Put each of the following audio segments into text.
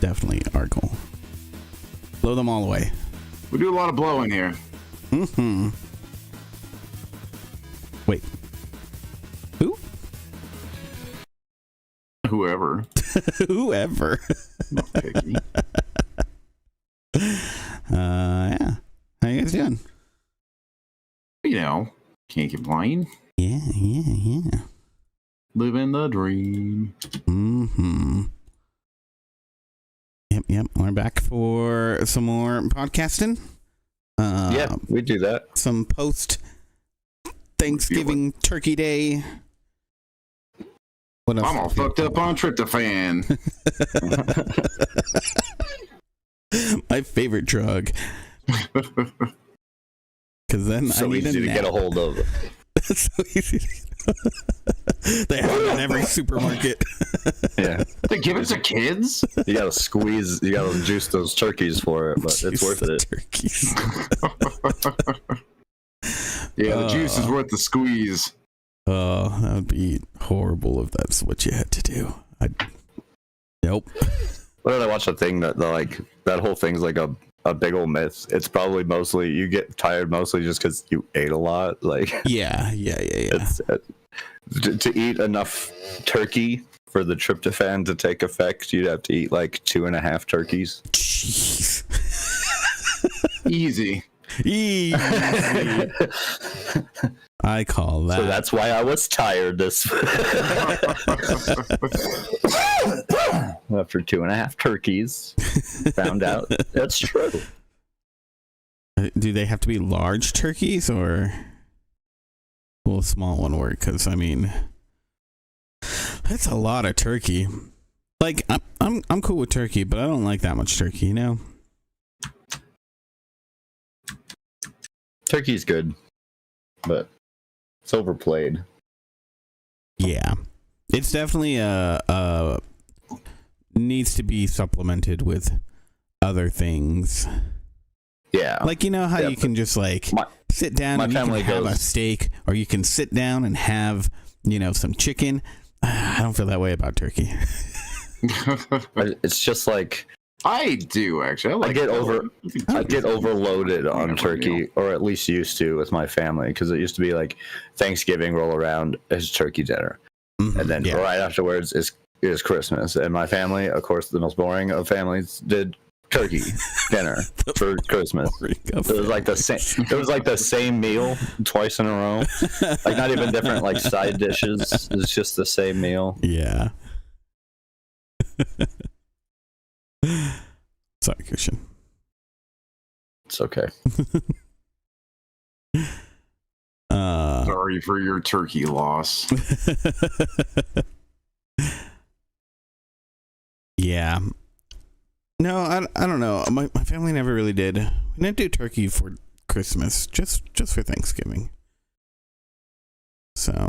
definitely our goal. Blow them all away. We do a lot of blowing here. Mm-hmm. Wait. Who? Whoever. Whoever. Not picky. Yeah. How you guys doing? You know, can't complain. Yeah. Living the dream. Mm-hmm. Yep. We're back for some more podcasting. Yeah, we do that. Some post Thanksgiving Turkey Day. What else? I'm all fucked up on tryptophan. My favorite drug. Because then So I need easy to get a hold of. So easy. They have it in every supermarket. Yeah. They give it to kids? You gotta squeeze, you gotta juice those turkeys for it, but it's worth it. Turkeys. Yeah, the juice is worth the squeeze. Oh, that would be horrible if that's what you had to do. Nope. What did I watch a thing that that whole thing's like a big old myth? It's probably mostly you get tired mostly just because you ate a lot. Like Yeah. it's, to eat enough turkey for the tryptophan to take effect, you'd have to eat like 2.5 turkeys. Jeez. Easy. Easy. I call that. So that's why I was tired this after 2.5 turkeys. Found out that's true. Do they have to be large turkeys or will a small one work? Because I mean, that's a lot of turkey. Like I'm cool with turkey, but I don't like that much turkey. You know. Turkey's good, but it's overplayed. Yeah, it's definitely needs to be supplemented with other things. Yeah, Like, you know how you can just like sit down and you can have a steak, or you can sit down and have, you know, some chicken. I don't feel that way about turkey. It's just like I do actually. I get overloaded on turkey, or at least used to with my family, because it used to be like Thanksgiving roll around as turkey dinner, and then right afterwards is Christmas. And my family, of course, the most boring of families, did turkey dinner for Christmas. It was like the same. It was like the same meal twice in a row. Like not even different like side dishes. It's just the same meal. Yeah. Sorry, Christian. It's okay. Sorry for your turkey loss. Yeah. No, I don't know. My family never really did. We didn't do turkey for Christmas, just for Thanksgiving. So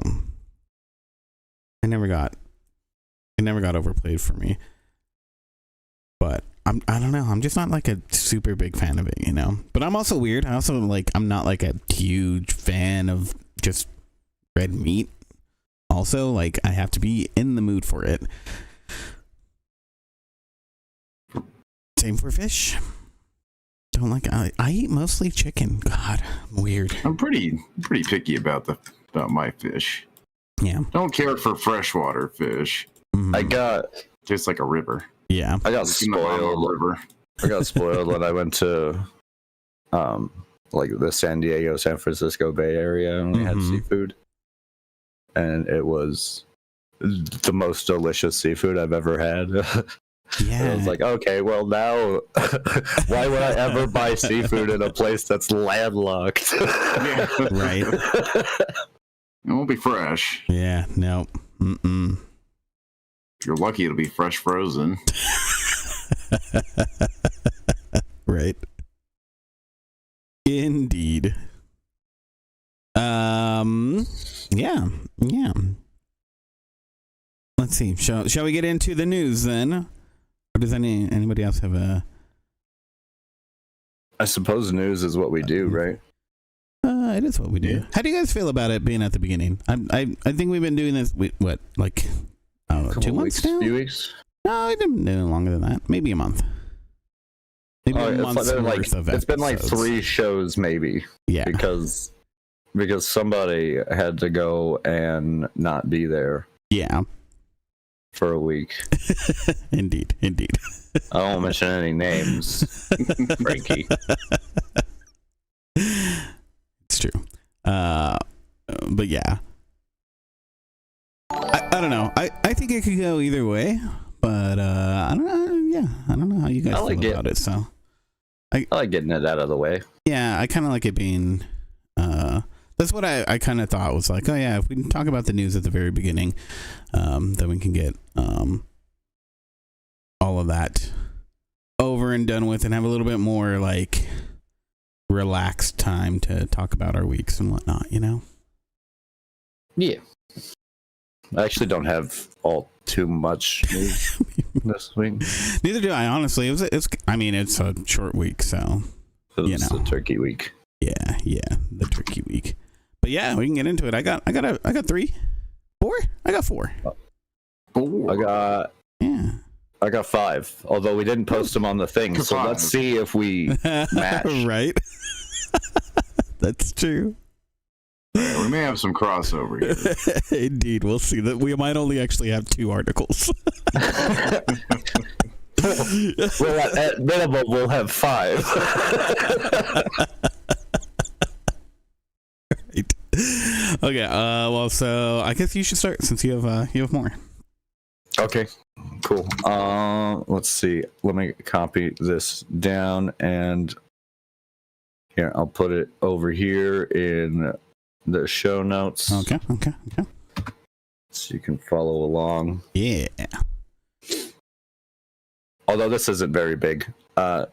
it never got overplayed for me. But I don't know. I'm just not like a super big fan of it, you know. But I'm also weird. I'm not like a huge fan of just red meat. Also, like I have to be in the mood for it. Same for fish. Don't like. I eat mostly chicken. God, I'm weird. I'm pretty picky about my fish. Yeah. Don't care for freshwater fish. Mm-hmm. I got Tastes like a river. Yeah. I got spoiled. I got spoiled when I went to like the San Diego, San Francisco Bay Area, and we had seafood. And it was the most delicious seafood I've ever had. Yeah. I was like, okay, well now, why would I ever buy seafood in a place that's landlocked? Yeah. Right. It won't be fresh. Yeah. No. Mm-mm. If you're lucky, it'll be fresh frozen. Right. Indeed. Yeah. Let's see. Shall we get into the news then? Or does anybody else have a? I suppose news is what we do, right? It is what we do. Yeah. How do you guys feel about it being at the beginning? I think we've been doing this. What, like, I don't know, 2 months now? Few weeks. No, it didn't do longer than that. Maybe a month. Maybe a month's worth of episodes. It's been like 3 shows, maybe. Yeah. Because somebody had to go and not be there. Yeah. For a week. Indeed. I won't mention any names. Frankie. It's true. But yeah. I don't know. I think it could go either way, but I don't know. Yeah, I don't know how you guys feel about it. So I like getting it out of the way. Yeah, I kind of like it being. That's what I kind of thought was like. Oh yeah, if we can talk about the news at the very beginning, then we can get all of that over and done with, and have a little bit more like relaxed time to talk about our weeks and whatnot. You know. Yeah. I actually don't have all too much news this week. Neither do I, honestly. It's a short week, so it's the turkey week. Yeah, the turkey week. But yeah, we can get into it. I got 3, 4. I got 4. 4. I got 5. Although we didn't post them on the thing, so let's see if we match. Right. That's true. We may have some crossover here. Indeed, we'll see. That we might only actually have 2 articles. Well, at minimum, we'll have 5. Right. Okay. Well, so I guess you should start since you have more. Okay. Cool. Let's see. Let me copy this down, and here I'll put it over here in the show notes. Okay. So you can follow along. Yeah. Although this isn't very big. There's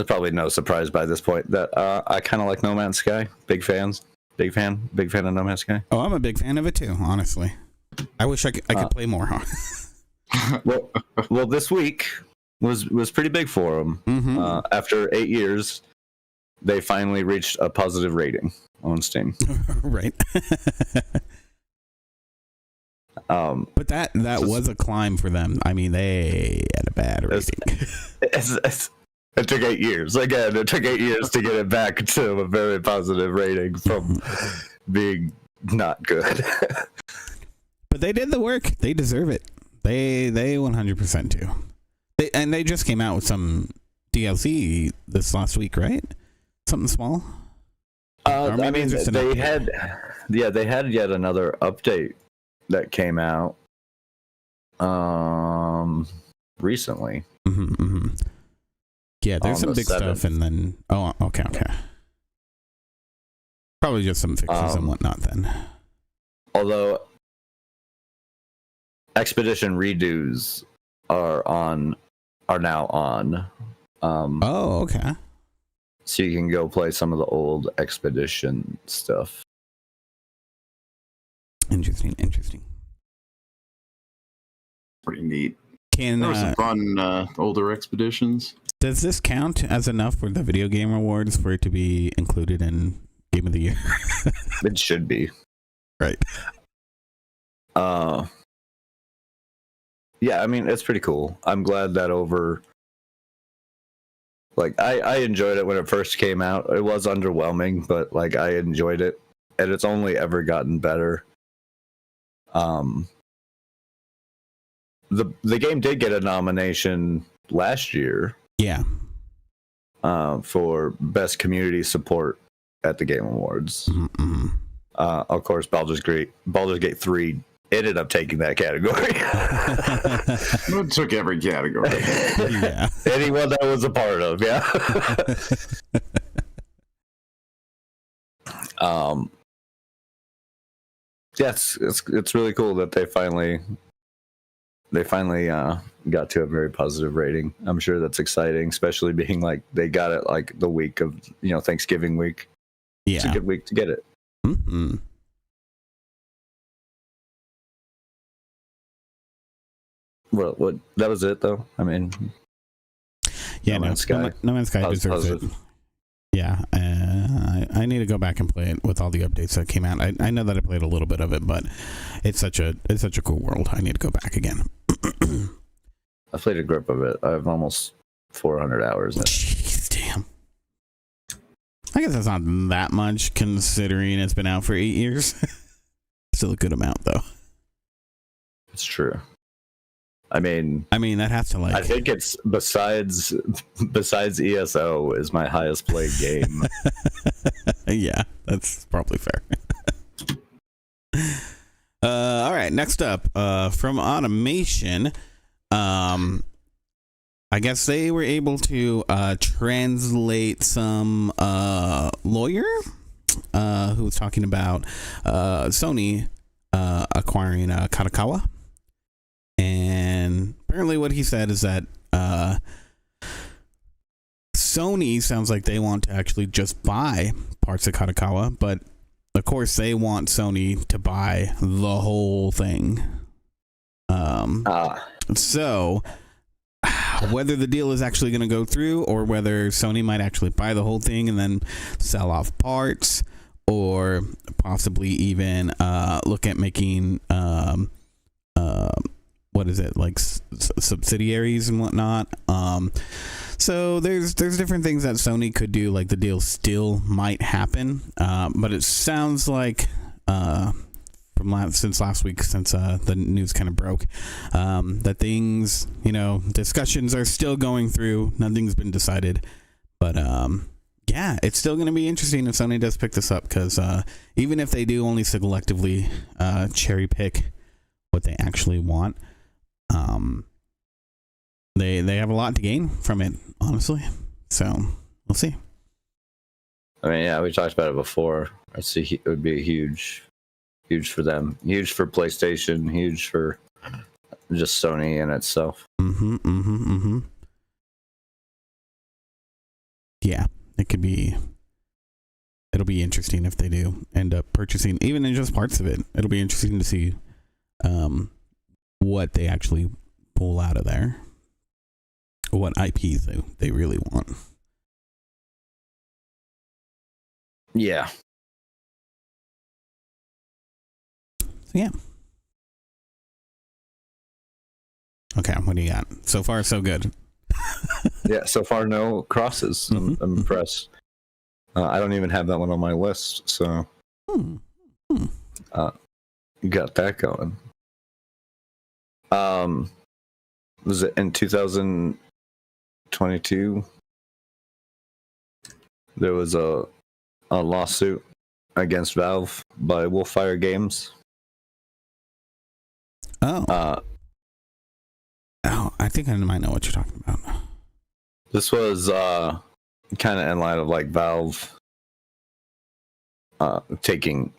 probably no surprise by this point that I kind of like No Man's Sky. Big fan of No Man's Sky. Oh, I'm a big fan of it too, honestly. I wish I could play more, huh? well, this week was pretty big for them. Mm-hmm. After 8 years, they finally reached a positive rating on Steam. Right. But that was a climb for them. I mean, they had a bad rating. It took 8 years. Again, it took 8 years to get it back to a very positive rating from being not good. But they did the work. They deserve it. They 100% do. They just came out with some DLC this last week, right? Something small. I mean, they had yet another update that came out recently. Mm-hmm. Yeah, there's some big 7th. Stuff, and then okay. Probably just some fixes and whatnot then. Although Expedition redos are now on. Okay. So you can go play some of the old Expedition stuff. Interesting. Pretty neat. There were some fun older Expeditions. Does this count as enough for the video game awards for it to be included in Game of the Year? It should be. Right. Yeah, I mean, it's pretty cool. I'm glad that I enjoyed it when it first came out. It was underwhelming, but I enjoyed it, and it's only ever gotten better. The game did get a nomination last year. Yeah. For best community support at the Game Awards. Mm-hmm. Of course, Baldur's Gate 3 ended up taking that category. It took every category. Yeah. Anyone that was a part of, yeah. Yeah, it's really cool that they finally got to a very positive rating. I'm sure that's exciting, especially being they got it the week of Thanksgiving week. Yeah, it's a good week to get it. Mm-hmm. Well, what that was it though. I mean, yeah, No Man's Sky deserves it. Yeah, I need to go back and play it with all the updates that came out. I know that I played a little bit of it, but it's such a cool world. I need to go back again. I played a grip of it. I have almost 400 hours in it. Jeez, damn. I guess that's not that much considering it's been out for 8 years. Still a good amount though. It's true. I mean that has to like. I think it's besides ESO is my highest played game. Yeah, that's probably fair. All right, next up, from Automation, I guess they were able to translate some lawyer who was talking about Sony acquiring Kadokawa. And apparently what he said is that Sony sounds like they want to actually just buy parts of Kadokawa, but of course they want Sony to buy the whole thing. So whether the deal is actually going to go through or whether Sony might actually buy the whole thing and then sell off parts, or possibly even look at making what is it, like subsidiaries and whatnot. So there's different things that Sony could do. Like the deal still might happen, but it sounds like since last week, since the news kind of broke, that things, discussions are still going through. Nothing's been decided, but yeah, it's still going to be interesting if Sony does pick this up, because even if they do only selectively cherry pick what they actually want, they have a lot to gain from it, honestly. So we'll see. I mean, yeah, we talked about it before. I see it would be huge for them, huge for PlayStation, huge for just Sony in itself. Yeah, it'll be interesting if they do end up purchasing even in just parts of it. It'll be interesting to see what they actually pull out of there, what IPs they really want. Yeah. So yeah. Okay, what do you got? So far, so good. Yeah, so far no crosses. I'm impressed. I don't even have that one on my list, so got that going. Was it in 2022? There was a lawsuit against Valve by Wolfire Games. Oh, I think I might know what you're talking about. This was kind of in light of like Valve taking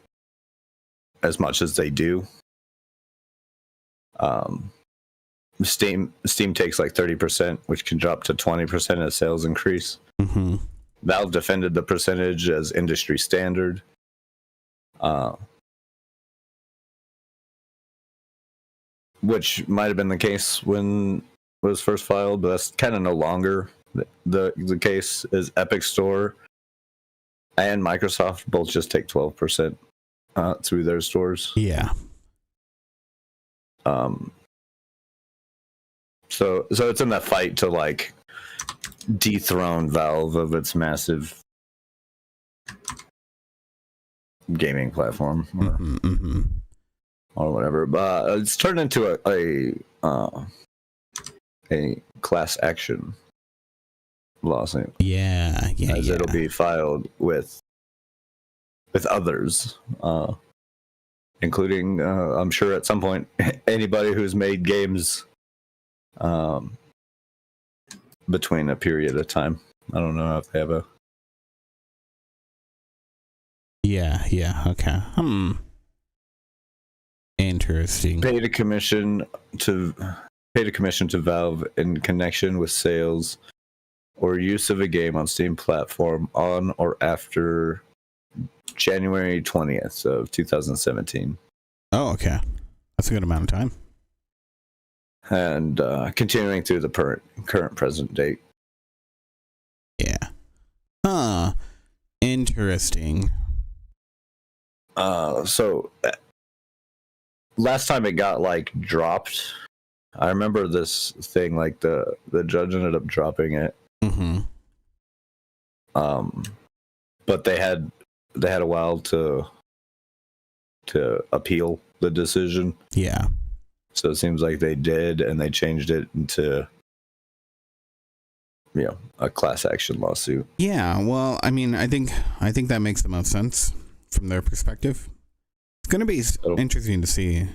as much as they do. Steam takes like 30%, which can drop to 20% as sales increase. Valve defended the percentage as industry standard. Which might have been the case when it was first filed, but that's kind of no longer the case. Is Epic Store and Microsoft both just take 12% through their stores. Yeah. So it's in that fight to like dethrone Valve of its massive gaming platform or whatever. But it's turned into a class action lawsuit. Yeah. As it'll be filed with others, including I'm sure at some point anybody who's made games between a period of time. I don't know if they have a. Yeah. Okay. Interesting. Paid a commission to Valve in connection with sales or use of a game on Steam platform on or after January 20th of 2017. Oh, okay. That's a good amount of time. And continuing through the current present date. Yeah. Huh. Interesting. So last time it got like dropped I remember this thing, like the judge ended up dropping it. Mm-hmm. But they had a while to appeal the decision. Yeah. So it seems like they did, and they changed it into, a class action lawsuit. Yeah. Well, I mean, I think that makes the most sense from their perspective. It's going to be interesting to see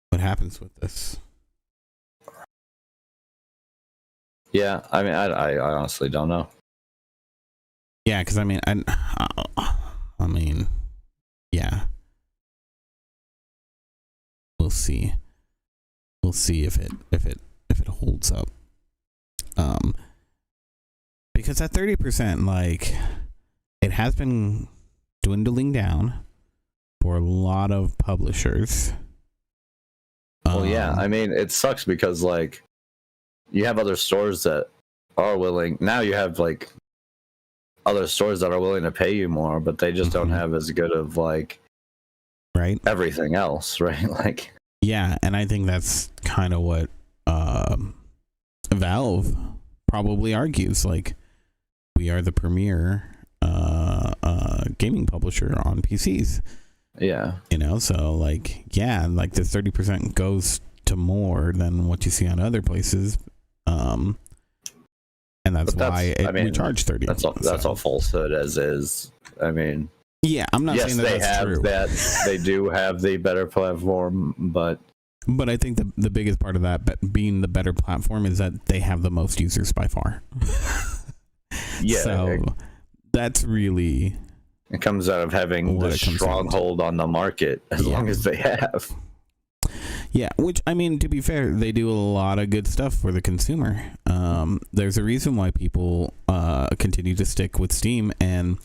what happens with this. Yeah, I mean, I honestly don't know. Yeah, because I mean, yeah. We'll see. We'll see if it holds up. Because at 30%, like, it has been dwindling down for a lot of publishers. Well, yeah, I mean, it sucks because, like, you have other stores that are willing. Now you have, like, other stores that are willing to pay you more, but they just don't have as good of, like, right, everything else, right? Like, yeah, and I think that's kind of what Valve probably argues. Like, we are the premier gaming publisher on PCs. Yeah, so like, yeah, like the 30% goes to more than what you see on other places. And that's why we charge 30. That's all falsehood as is. I mean, yeah, I'm not saying they that's have true. that. They do have the better platform, but I think the biggest part of that being the better platform is that they have the most users by far. Yeah, so that's really, it comes out of having the stronghold on the market as long as they have. Yeah, which, I mean, to be fair, they do a lot of good stuff for the consumer. There's a reason why people continue to stick with Steam, and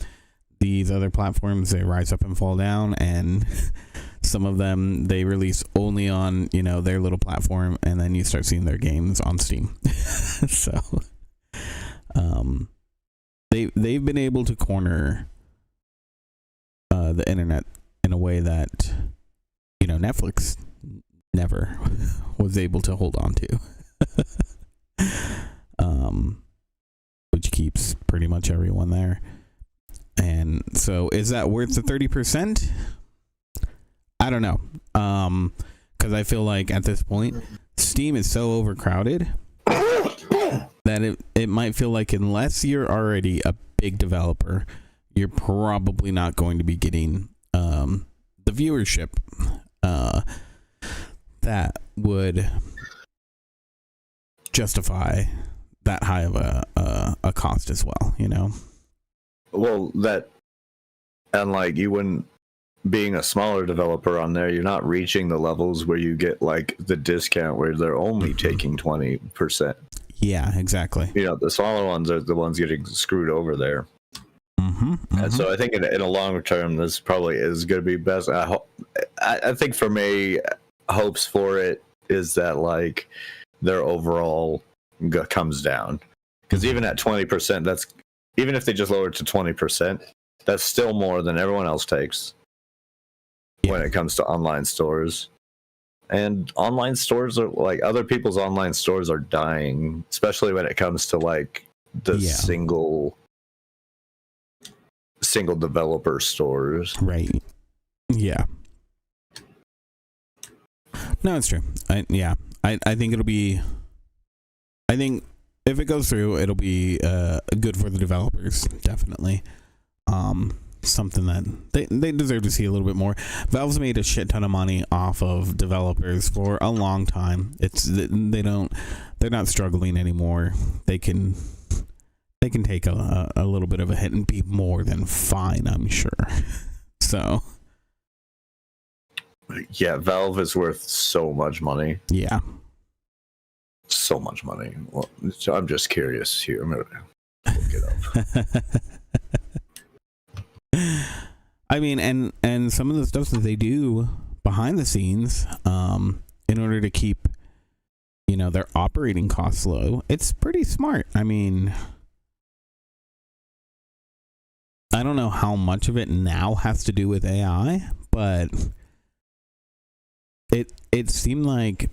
these other platforms, they rise up and fall down, and some of them they release only on, their little platform, and then you start seeing their games on Steam. So they've been able to corner the internet in a way that Netflix never was able to hold on to. Which keeps pretty much everyone there. And so, is that worth the 30%? I don't know. Because I feel like at this point, Steam is so overcrowded that it might feel like, unless you're already a big developer, you're probably not going to be getting the viewership that would justify that high of a cost as well, Well, and like, you wouldn't, being a smaller developer on there, you're not reaching the levels where you get like the discount where they're only taking 20%. Yeah, exactly. The smaller ones are the ones getting screwed over there. And so I think in a longer term, this probably is going to be best. I think for me, hopes for it is that, like, their overall comes down, because even at 20%, that's, even if they just lower it to 20%, that's still more than everyone else takes when it comes to online stores. And online stores are, like, other people's online stores are dying, especially when it comes to, like, the single developer stores. Right. Yeah. No, it's true. I think it'll be, I think if it goes through, it'll be good for the developers, definitely. Something that they deserve to see a little bit more. Valve's made a shit ton of money off of developers for a long time. They're not struggling anymore. They can take a little bit of a hit and be more than fine, I'm sure. So yeah, Valve is worth so much money. Yeah, so much money. Well, so I'm just curious here. I'm gonna look it up. I mean, and some of the stuff that they do behind the scenes, in order to keep, their operating costs low, it's pretty smart. I mean, I don't know how much of it now has to do with AI, but it seemed like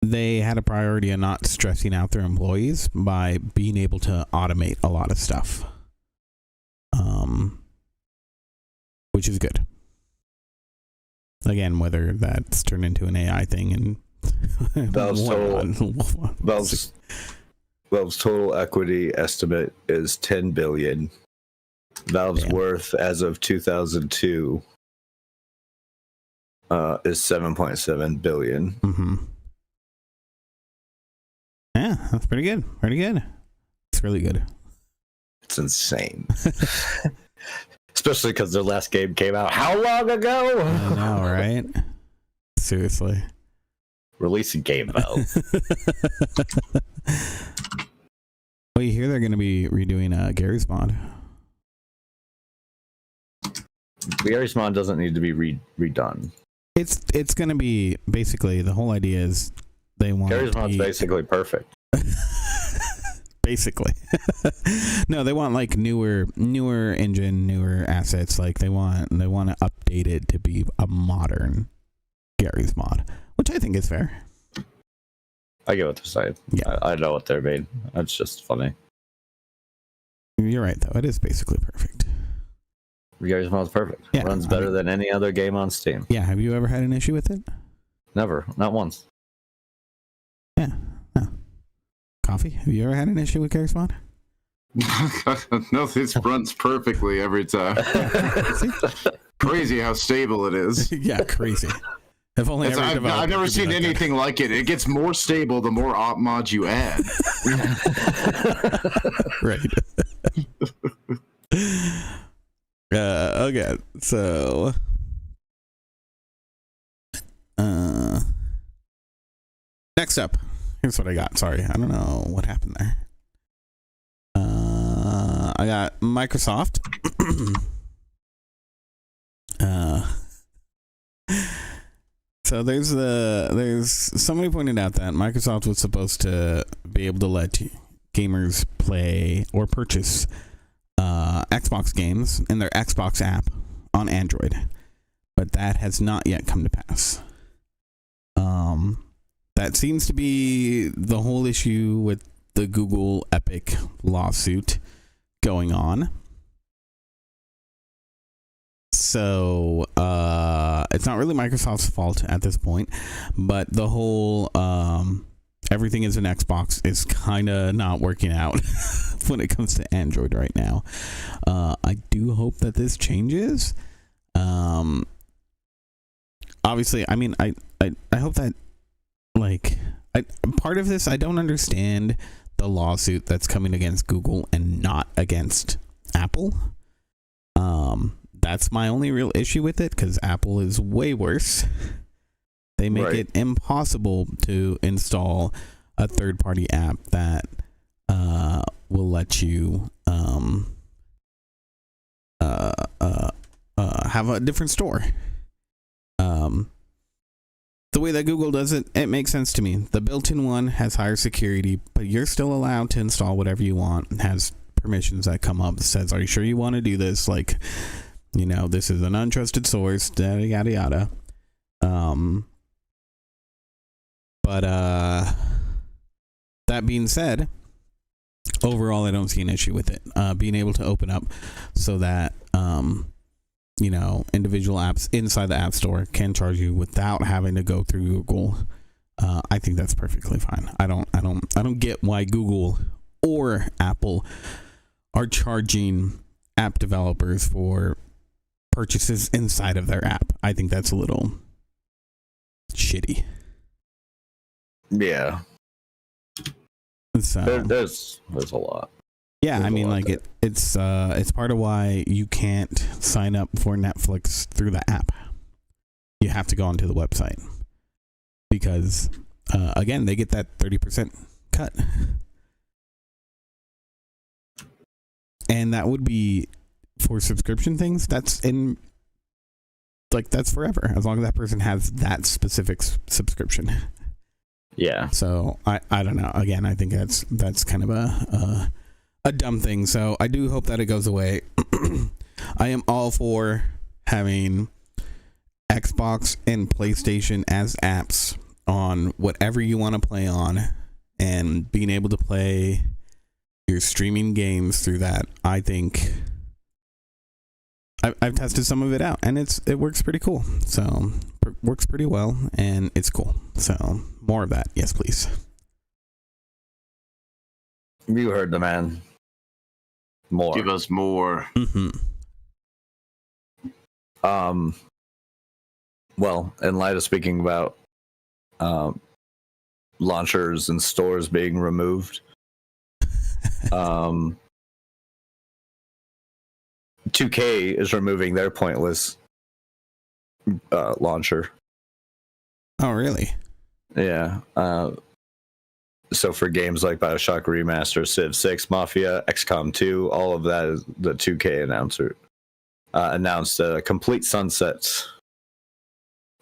they had a priority of not stressing out their employees by being able to automate a lot of stuff, which is good. Again, whether that's turned into an AI thing and Valve's total equity estimate is 10 billion. Valve's worth as of 2002 is 7.7 billion. Mm-hmm. Yeah, that's pretty good. Pretty good. It's really good. It's insane. Especially because their last game came out how long ago? I know, right? Seriously. Release a game, Valve. Well, you hear they're going to be redoing Gary's mod. Gary's mod doesn't need to be redone. It's going to be basically the whole idea is they want Gary's mod's basically perfect. Basically. No, they want like newer engine, newer assets. Like they want to update it to be a modern Gary's mod, which I think is fair. I get what they're saying. Yeah, I know what they're mean. That's just funny. You're right, though. It is basically perfect. Gary's mod's perfect. Yeah, Runs better than any other game on Steam. Yeah. Have you ever had an issue with it? Never. Not once. Yeah. No. Coffee, have you ever had an issue with Gary's mod? No, this runs perfectly every time. Crazy how stable it is. Yeah, crazy. If only I've never seen anything like it. It gets more stable the more op mods you add. Right. Okay, so next up, here's what I got. Sorry, I don't know what happened there. I got Microsoft. So there's somebody pointed out that Microsoft was supposed to be able to let gamers play or purchase Xbox games in their Xbox app on Android, but that has not yet come to pass. That seems to be the whole issue with the Google Epic lawsuit going on. So it's not really Microsoft's fault at this point, but the whole everything is an Xbox is kind of not working out when it comes to Android right now. I do hope that this changes. Obviously, I mean, I hope that, like, part of this, I don't understand the lawsuit that's coming against Google and not against Apple. That's my only real issue with it, because Apple is way worse. They make it impossible to install a third-party app that will let you have a different store. The way that Google does it, it makes sense to me. The built-in one has higher security, but you're still allowed to install whatever you want. It has permissions that come up that says, are you sure you want to do this? Like, you know, this is an untrusted source, yada, yada, yada. But that being said, overall, I don't see an issue with it. Being able to open up so that, you know, individual apps inside the App Store can charge you without having to go through Google. I think that's perfectly fine. I don't get why Google or Apple are charging app developers for purchases inside of their app. I think that's a little shitty. Yeah. So, there's a lot. Yeah, I mean, like it's part of why you can't sign up for Netflix through the app. You have to go onto the website because, again, they get that 30% cut, and that would be for subscription things. That's that's forever as long as that person has that specific subscription. Yeah. So I don't know. Again, I think that's kind of a dumb thing. So I do hope that it goes away. I am all for having Xbox and PlayStation as apps on whatever you want to play on, and being able to play your streaming games through that, I think I've tested some of it out, and it works pretty cool. So works pretty well, and it's cool. So more of that, yes, please. You heard the man. More. Give us more. Mm-hmm. Well, in light of speaking about launchers and stores being removed, 2K is removing their pointless launcher. Oh, really? Yeah. So for games like BioShock Remaster, Civ 6, Mafia, XCOM 2, all of that is the 2K announced a complete sunset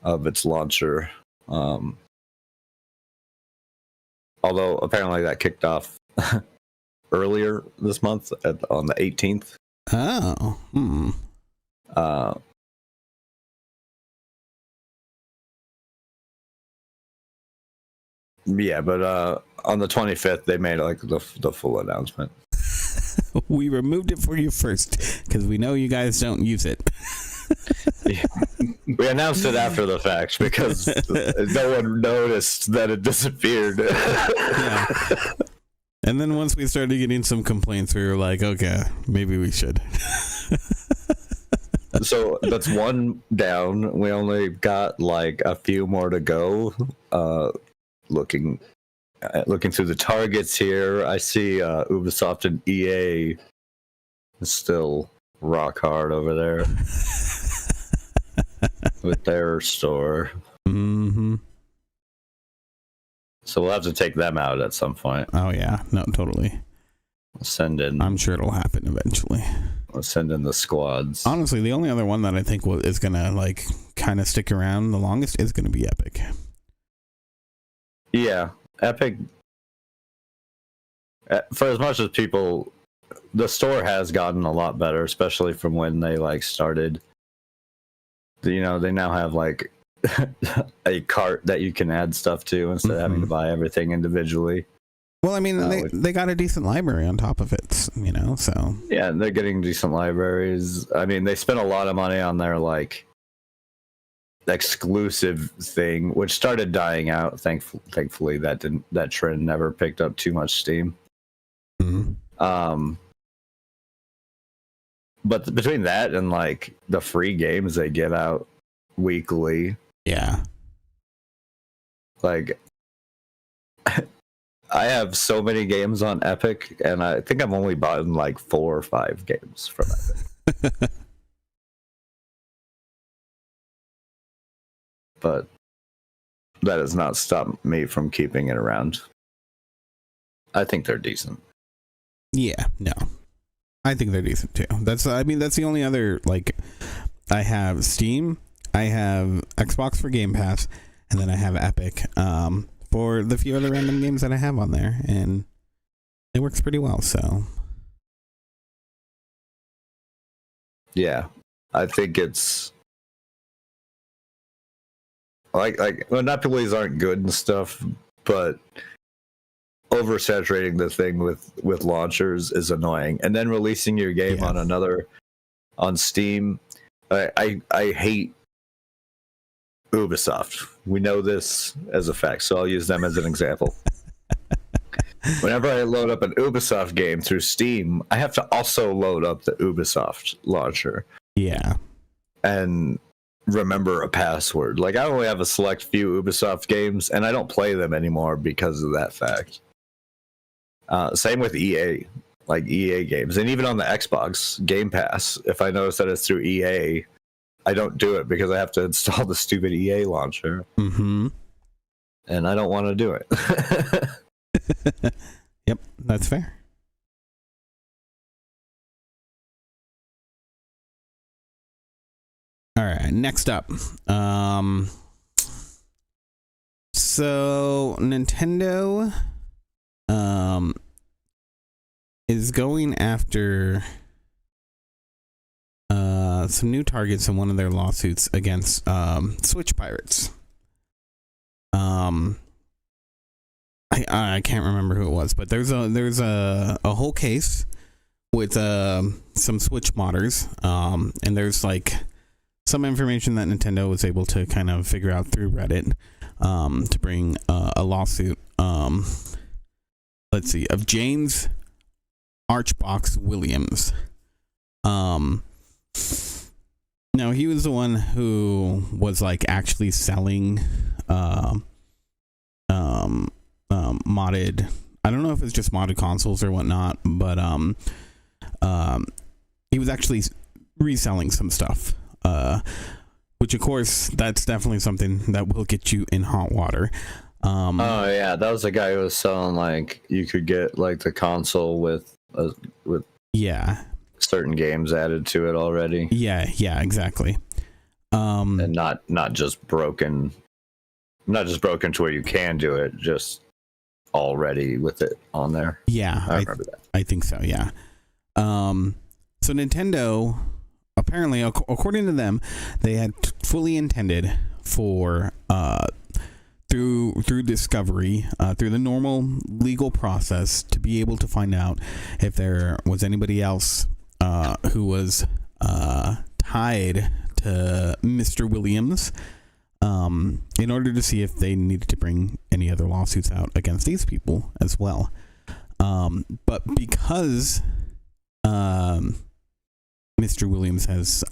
of its launcher. Although apparently that kicked off earlier this month on the 18th. Oh. Yeah, but on the 25th they made like the full announcement. We removed it for you first because we know you guys don't use it. Yeah. We announced it after the fact because no one noticed that it disappeared. Yeah. And then once we started getting some complaints, we were like, okay, maybe we should. So that's one down. We only got like a few more to go. Looking through the targets here, I see Ubisoft and EA is still rock hard over there with their store. Mm-hmm. So we'll have to take them out at some point. Oh yeah, no, totally. We'll send in. I'm sure it'll happen eventually. We'll send in the squads. Honestly, the only other one that I think is gonna like kind of stick around the longest is gonna be Epic. Yeah, Epic. For as much as people, the store has gotten a lot better, especially from when they like started. You know, they now have like a cart that you can add stuff to instead of having to buy everything individually. Well, I mean, they got a decent library on top of it, you know, so. Yeah, they're getting decent libraries. I mean, they spent a lot of money on their like exclusive thing, which started dying out. Thankfully, that trend never picked up too much steam. Mm-hmm. But between that and like the free games they give out weekly, yeah, like I have so many games on Epic, and I think I've only bought like 4 or 5 games from Epic. But that has not stopped me from keeping it around. I think they're decent. Yeah, no, I think they're decent too. That's the only other, like, I have Steam, I have Xbox for Game Pass, and then I have Epic for the few other random games that I have on there, and it works pretty well. So yeah, I think it's like monopolies aren't good and stuff, but oversaturating the thing with launchers is annoying, and then releasing your game on Steam. I hate Ubisoft. We know this as a fact, so I'll use them as an example. Whenever I load up an Ubisoft game through Steam, I have to also load up the Ubisoft launcher. Yeah. And remember a password. Like, I only have a select few Ubisoft games, and I don't play them anymore because of that fact. Same with EA, like EA games. And even on the Xbox Game Pass, if I notice that it's through EA, I don't do it because I have to install the stupid EA launcher. Mm-hmm. And I don't want to do it. Yep, that's fair. All right, next up. So Nintendo is going after some new targets in one of their lawsuits against Switch pirates. I can't remember who it was, but there's a whole case with some Switch modders, and there's like some information that Nintendo was able to kind of figure out through Reddit, to bring a lawsuit. Let's see, of James Archbox Williams. Now he was the one who was like actually selling modded, I don't know if it's just modded consoles or whatnot, but he was actually reselling some stuff, which of course that's definitely something that will get you in hot water. Oh yeah, that was the guy who was selling like you could get like the console with yeah, certain games added to it already. Yeah, exactly. And not just broken to where you can do it, just already with it on there. Yeah, I remember that. I think so. Yeah. So Nintendo, apparently, according to them, they had fully intended for through discovery, through the normal legal process, to be able to find out if there was anybody else who was tied to Mr. Williams, in order to see if they needed to bring any other lawsuits out against these people as well. But because Mr. Williams has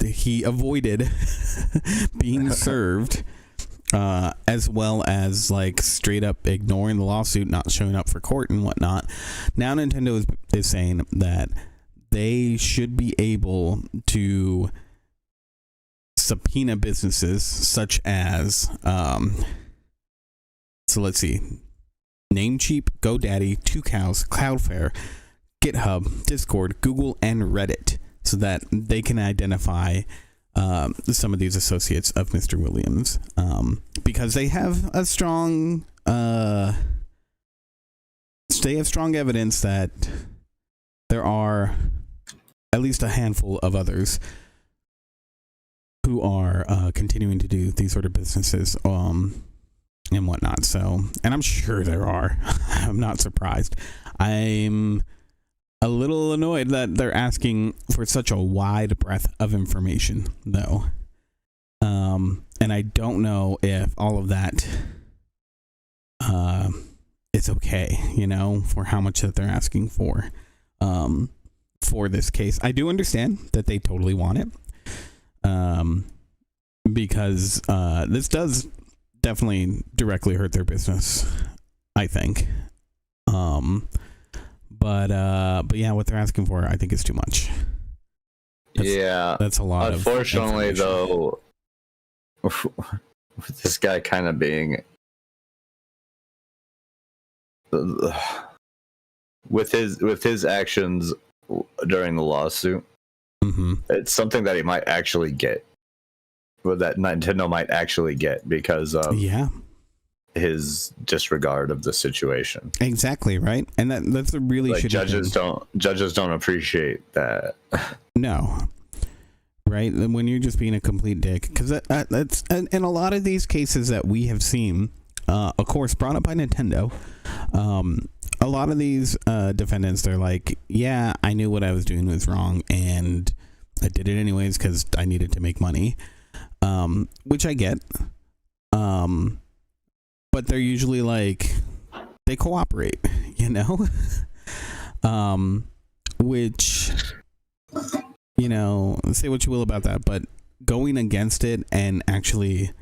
he avoided being served, as well as like straight up ignoring the lawsuit, not showing up for court and whatnot, now Nintendo is saying that they should be able to subpoena businesses such as so let's see, Namecheap, GoDaddy, 2Cows, Cloudflare, GitHub, Discord, Google, and Reddit, so that they can identify some of these associates of Mr. Williams, because they have a strong evidence that there are at least a handful of others who are continuing to do these sort of businesses and whatnot. So, and I'm sure there are. I'm not surprised. I'm a little annoyed that they're asking for such a wide breadth of information, though. And I don't know if all of that is okay, for how much that they're asking for this case. I do understand that they totally want it, because this does definitely directly hurt their business, I think. But yeah, what they're asking for, I think, is too much. That's a lot. Unfortunately, though, with this guy kind of being with his actions during the lawsuit, it's something that he might actually get, or that Nintendo might actually get, because of his disregard of the situation. Exactly, right? And that's a really like, judges don't appreciate that. No. Right? When you're just being a complete dick, because that's in a lot of these cases that we have seen, of course, brought up by Nintendo. A lot of these defendants, they're like, yeah, I knew what I was doing was wrong, and I did it anyways because I needed to make money, which I get. But they're usually like, they cooperate, which, say what you will about that, but going against it and actually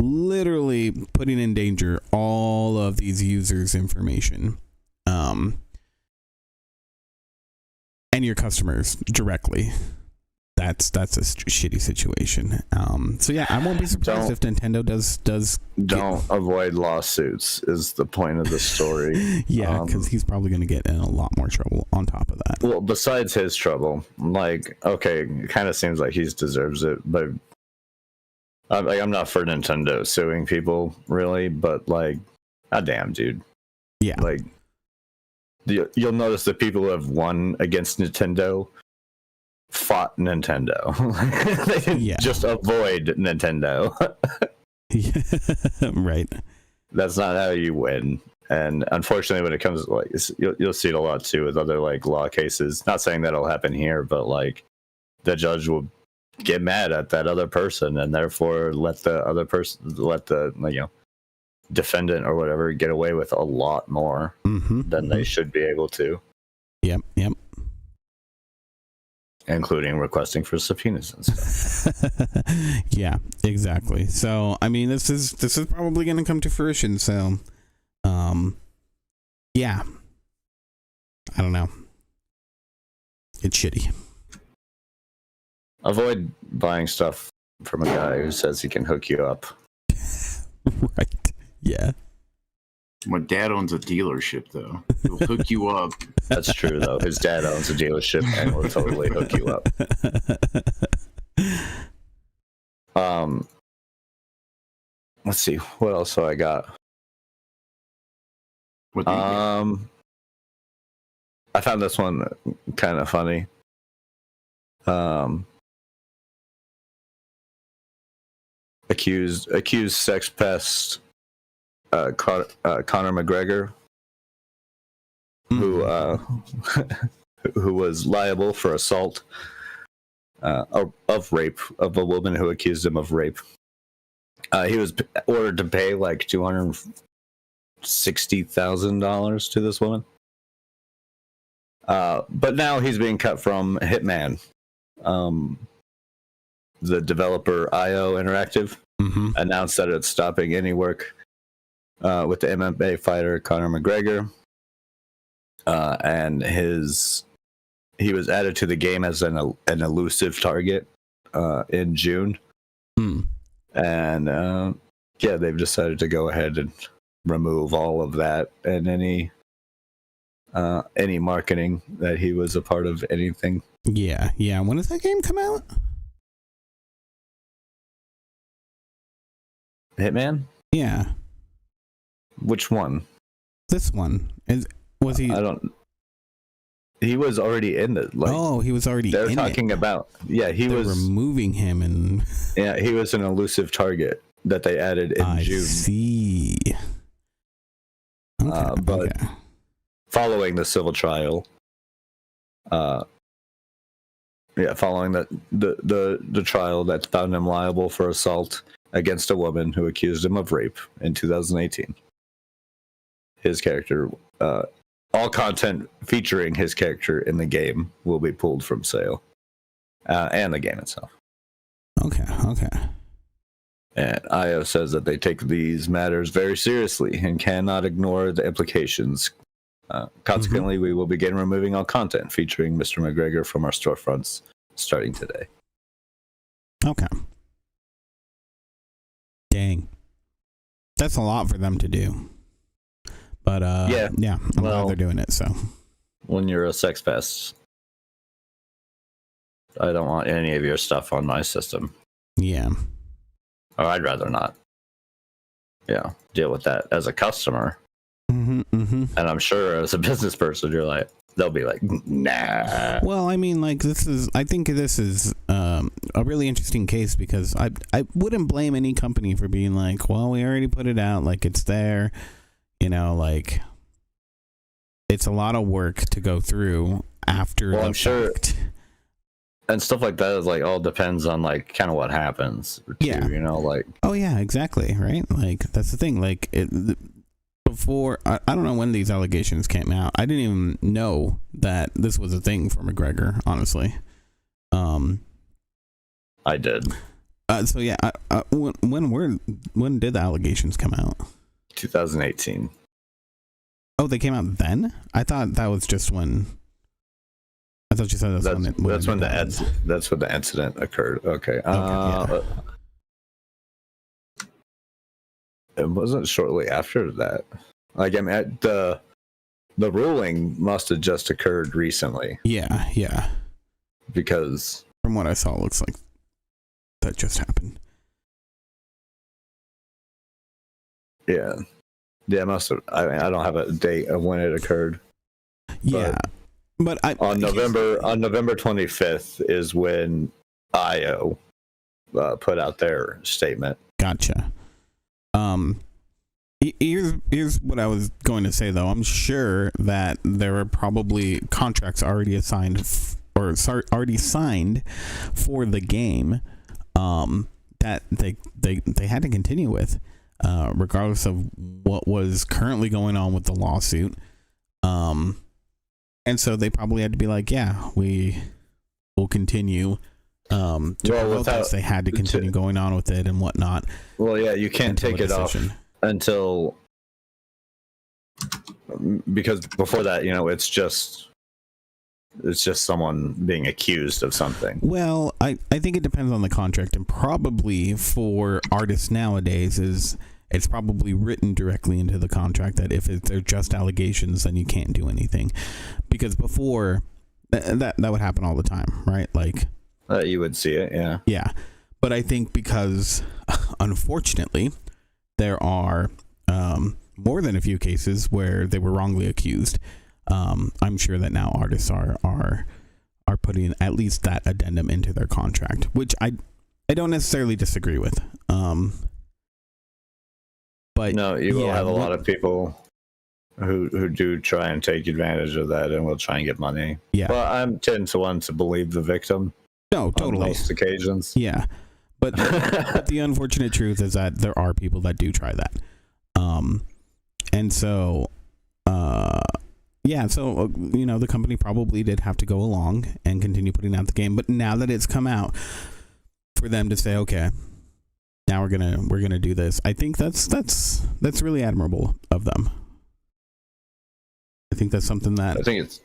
literally putting in danger all of these users' information, and your customers directly, that's a shitty situation. So yeah, I won't be surprised if Nintendo does avoid lawsuits is the point of the story. Yeah, because he's probably going to get in a lot more trouble on top of that. Well, besides his trouble, like, okay, it kind of seems like he deserves it, but I'm not for Nintendo suing people, really, but like, goddamn, dude. Yeah. Like, you'll notice the people who have won against Nintendo fought Nintendo. They didn't just avoid Nintendo. Right. That's not how you win. And unfortunately, when it comes to, like, you'll see it a lot too with other like law cases. Not saying that'll happen here, but like the judge will get mad at that other person and therefore let the defendant or whatever get away with a lot more than they should be able to. Yep. Including requesting for subpoenas and stuff. Yeah, exactly. So I mean, this is probably going to come to fruition. So, yeah, I don't know. It's shitty. Avoid buying stuff from a guy who says he can hook you up. Right. Yeah. My dad owns a dealership, though. He'll hook you up. That's true, though. His dad owns a dealership and will totally hook you up. Let's see. What else have I got? What do you get? I found this one kind of funny. Accused sex pest Conor McGregor, who was liable for assault of rape of a woman who accused him of rape. He was ordered to pay like $260,000 to this woman. But now he's being cut from Hitman. The developer IO Interactive announced that it's stopping any work with the MMA fighter Conor McGregor, and he was added to the game as an elusive target in June, and yeah, they've decided to go ahead and remove all of that and any marketing that he was a part of anything. Yeah. When does that game come out? Hitman? Yeah. Which one? This one. Was he? I don't. He was already in it. Like, he was already. They're talking about. Yeah, he was removing him, and yeah, he was an elusive target that they added in June. I see. Okay, but following the civil trial, following the trial that found him liable for assault against a woman who accused him of rape in 2018. His character, all content featuring his character in the game will be pulled from sale, and the game itself. Okay. And IO says that they take these matters very seriously and cannot ignore the implications. Consequently, we will begin removing all content featuring Mr. McGregor from our storefronts starting today. Okay. Dang. That's a lot for them to do. But I'm glad they're doing it. So when you're a sex pest, I don't want any of your stuff on my system. Yeah. Or I'd rather not. Yeah, deal with that as a customer. And I'm sure as a business person, they'll be like, nah. Well, I mean, like, I think this is a really interesting case because I wouldn't blame any company for being like, well, we already put it out, like, it's there, like, it's a lot of work to go through after the I'm sure, fact. and stuff like that is like all depends on like kind of what happens too, yeah, like, oh yeah, exactly, right? Like, that's the thing, like, before, I don't know when these allegations came out. I didn't even know that this was a thing for McGregor, honestly. I did. So yeah, when did the allegations come out? 2018. Oh, they came out then? I thought that was just when. I thought you said that's when the incident occurred. Okay. Yeah. It wasn't shortly after that. Like, I mean, the ruling must have just occurred recently. Yeah. Because from what I saw, it looks like that just happened. Yeah, it must have. I mean, I don't have a date of when it occurred. Yeah, but on November 25th is when IO put out their statement. Gotcha. Here's what I was going to say though. I'm sure that there are probably contracts already assigned already signed for the game that they had to continue with, regardless of what was currently going on with the lawsuit. And so they probably had to be like, yeah, we will continue. They had to continue going on with it and whatnot. Well, yeah, you can't take it off until, because before that, it's just someone being accused of something. Well, I think it depends on the contract, and probably for artists nowadays it's probably written directly into the contract that if they're just allegations, then you can't do anything. Because before that would happen all the time, right? Like you would see it, yeah. Yeah, but I think because unfortunately there are more than a few cases where they were wrongly accused. I'm sure that now artists are putting at least that addendum into their contract, which I don't necessarily disagree with. But no, you will have a lot of people who do try and take advantage of that and will try and get money. Yeah. Well, I'm 10 to 1 to believe the victim. No, totally. On most occasions. Yeah. But the unfortunate truth is that there are people that do try that. And so the company probably did have to go along and continue putting out the game, but now that it's come out, for them to say, okay, now we're gonna do this, I think that's really admirable of them. I think that's something that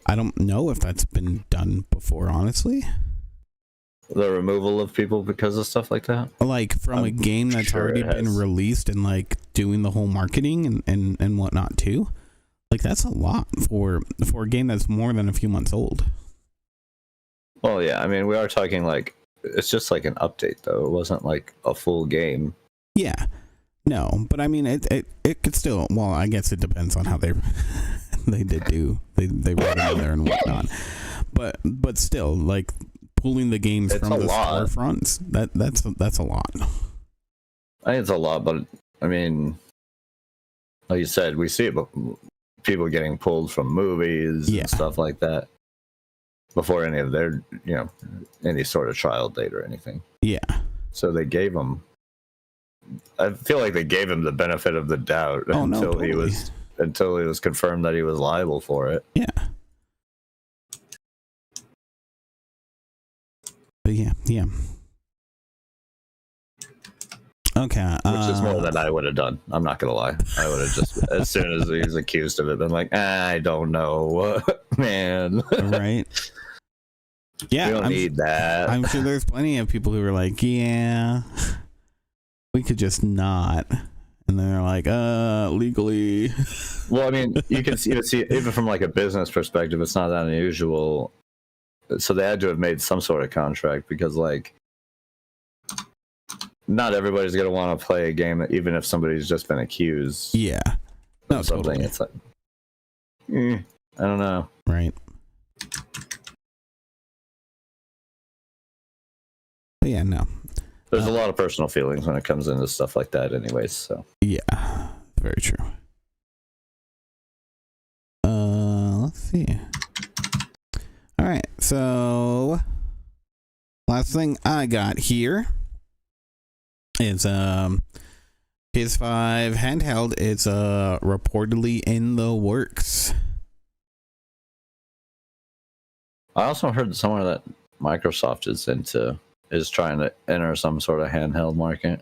I don't know if that's been done before, honestly. The removal of people because of stuff like that, like from a game that's already been released, and like doing the whole marketing and whatnot too. Like that's a lot for a game that's more than a few months old. Well, yeah, I mean, we are talking like it's just like an update, though. It wasn't like a full game. Yeah, no, but I mean, it could still. Well, I guess it depends on how they did do. They wrote it in there and whatnot. But still, like pulling the games from the storefronts, that's a lot. I think it's a lot, but I mean, like you said, we see it. People getting pulled from movies and stuff like that before any of their, any sort of trial date or anything. Yeah. So they gave him, I feel like they gave him the benefit of the doubt until he was confirmed that he was liable for it. Yeah. But yeah. Okay. Which is more than I would have done. I'm not going to lie. I would have just, as soon as he was accused of it, been like, I don't know, man. Right. Yeah. We don't need that. I'm sure there's plenty of people who are like, yeah, we could just not. And then they're like, legally. Well, I mean, you can see, even from like a business perspective, it's not that unusual. So they had to have made some sort of contract because, like, not everybody's going to want to play a game, even if somebody's just been accused. Yeah. No, something. Totally. It's like, I don't know. Right. But yeah, no. There's a lot of personal feelings when it comes into stuff like that anyways, so. Yeah, very true. Let's see. All right, so last thing I got here is PS5 handheld. It's reportedly in the works. I also heard somewhere that Microsoft is trying to enter some sort of handheld market.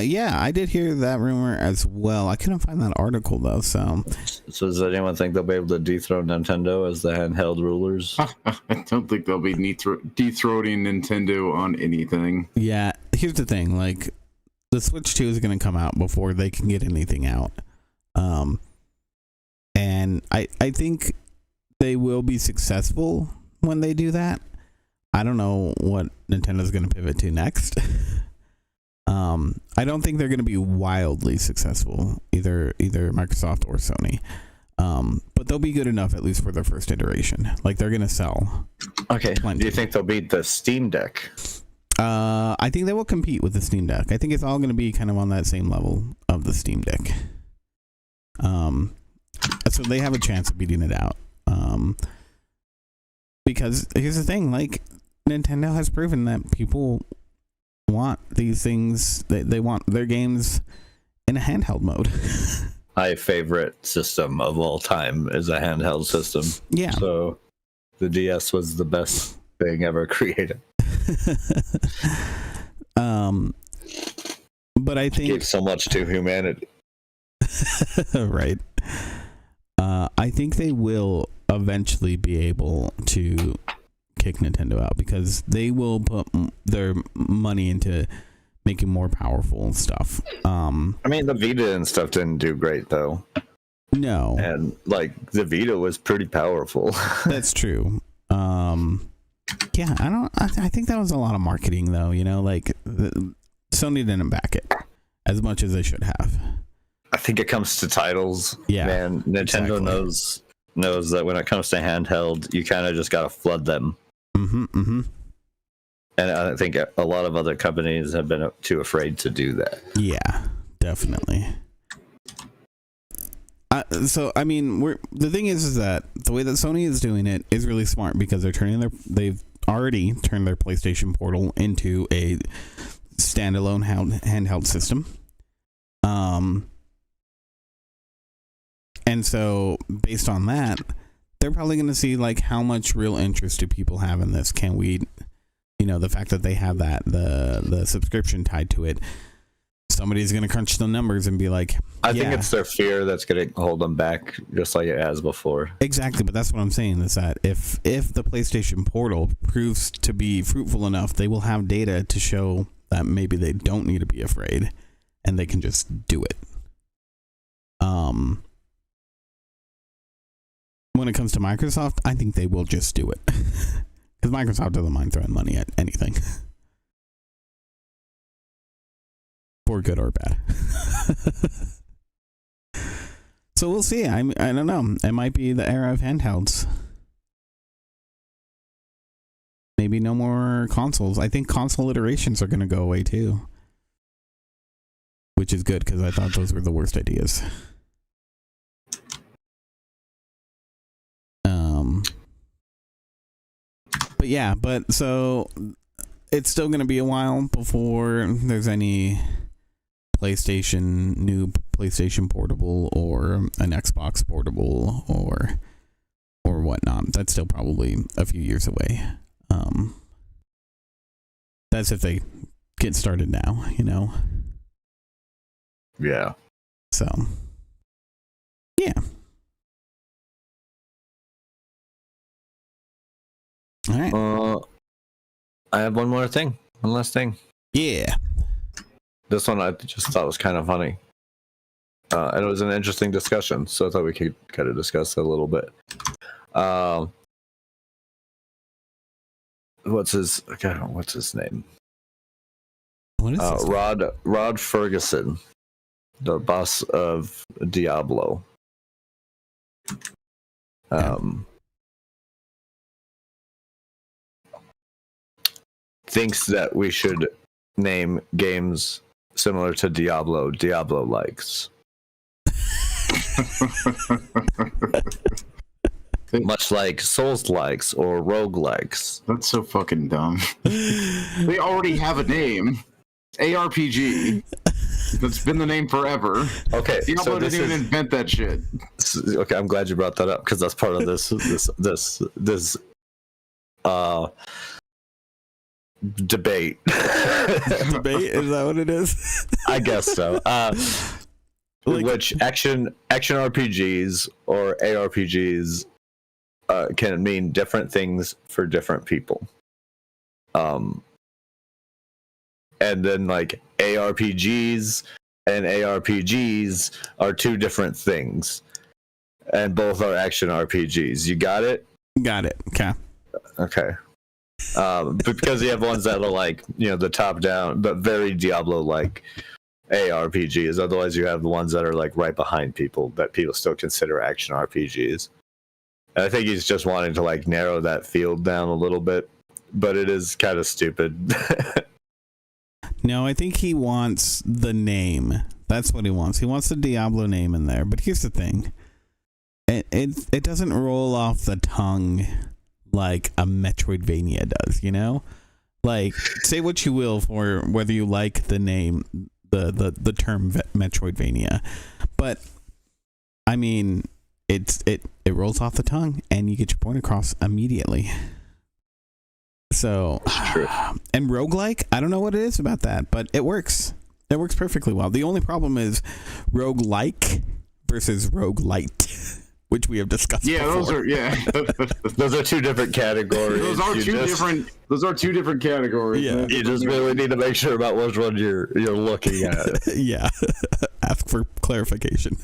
Yeah, I did hear that rumor as well. I couldn't find that article though. So does anyone think they'll be able to dethrone Nintendo as the handheld rulers? I don't think they'll be dethroning Nintendo on anything. Yeah, here's the thing. Like, the Switch 2 is going to come out before they can get anything out. And I think they will be successful when they do that. I don't know what Nintendo's going to pivot to next. I don't think they're going to be wildly successful, either Microsoft or Sony. But they'll be good enough, at least for their first iteration. Like, they're going to sell. Okay. Plenty. Do you think they'll beat the Steam Deck? I think they will compete with the Steam Deck. I think it's all going to be kind of on that same level of the Steam Deck. So they have a chance of beating it out. Because here's the thing, like, Nintendo has proven that people want these things. They want their games in a handheld mode. My favorite system of all time is a handheld system. Yeah. So the DS was the best thing ever created. But I think gave so much to humanity. Right. I think they will eventually be able to kick Nintendo out because they will put their money into making more powerful stuff. I mean, the Vita and stuff didn't do great though. No. And like the Vita was pretty powerful. That's true. Yeah, I think that was a lot of marketing though, you know, like Sony didn't back it as much as they should have. I think it comes to titles. Yeah. Man, Nintendo knows that when it comes to handheld, you kind of just got to flood them. And I think a lot of other companies have been too afraid to do that. Yeah, definitely. So I mean, the thing is that the way that Sony is doing it is really smart because they've already turned their PlayStation Portal into a standalone handheld system. And so based on that, they're probably going to see like how much real interest do people have in this. Can we, you know, the fact that they have that the subscription tied to it, somebody's going to crunch the numbers and be like, I think it's their fear that's going to hold them back, just like it has before. Exactly, but that's what I'm saying is that if the PlayStation Portal proves to be fruitful enough, they will have data to show that maybe they don't need to be afraid and they can just do it. When it comes to Microsoft, I think they will just do it because Microsoft doesn't mind throwing money at anything. For good or bad. So we'll see. I don't know. It might be the era of handhelds. Maybe no more consoles. I think console iterations are going to go away too. Which is good because I thought those were the worst ideas. But yeah, so it's still going to be a while before there's any new PlayStation Portable or an Xbox Portable or whatnot. That's still probably a few years away. That's if they get started now, you know? Yeah. So, yeah. All right. I have one last thing. Yeah. This one I just thought was kind of funny. And it was an interesting discussion, so I thought we could kind of discuss it a little bit. What's his name? What is this? Rod Fergusson, the boss of Diablo. Thinks that we should name games similar to Diablo likes. Much like Souls likes or Rogue likes. That's so fucking dumb. They already have a name. ARPG. That's been the name forever. Okay, Diablo didn't even invent that shit. Okay, I'm glad you brought that up because that's part of this debate. Debate? Is that what it is? I guess so. Which action RPGs or ARPGs can mean different things for different people. And then like ARPGs and ARPGs are two different things. And both are action RPGs. You got it? Got it. Okay. Because you have ones that are like, you know, the top down, but very Diablo-like ARPGs. Otherwise, you have the ones that are like right behind people that people still consider action RPGs. And I think he's just wanting to like narrow that field down a little bit but it is kind of stupid. No, I think he wants the name. That's what he wants. He wants the Diablo name in there. But here's the thing. It doesn't roll off the tongue like a Metroidvania does, you know? Like, say what you will for whether you like the name, the term Metroidvania. But, I mean, it rolls off the tongue and you get your point across immediately. So, and roguelike, I don't know what it is about that, but it works. It works perfectly well. The only problem is roguelike versus roguelite, which we have discussed before. Those are two different categories. Those are two different categories. Yeah. You just really need to make sure about which one you're looking at. Yeah. Ask for clarification.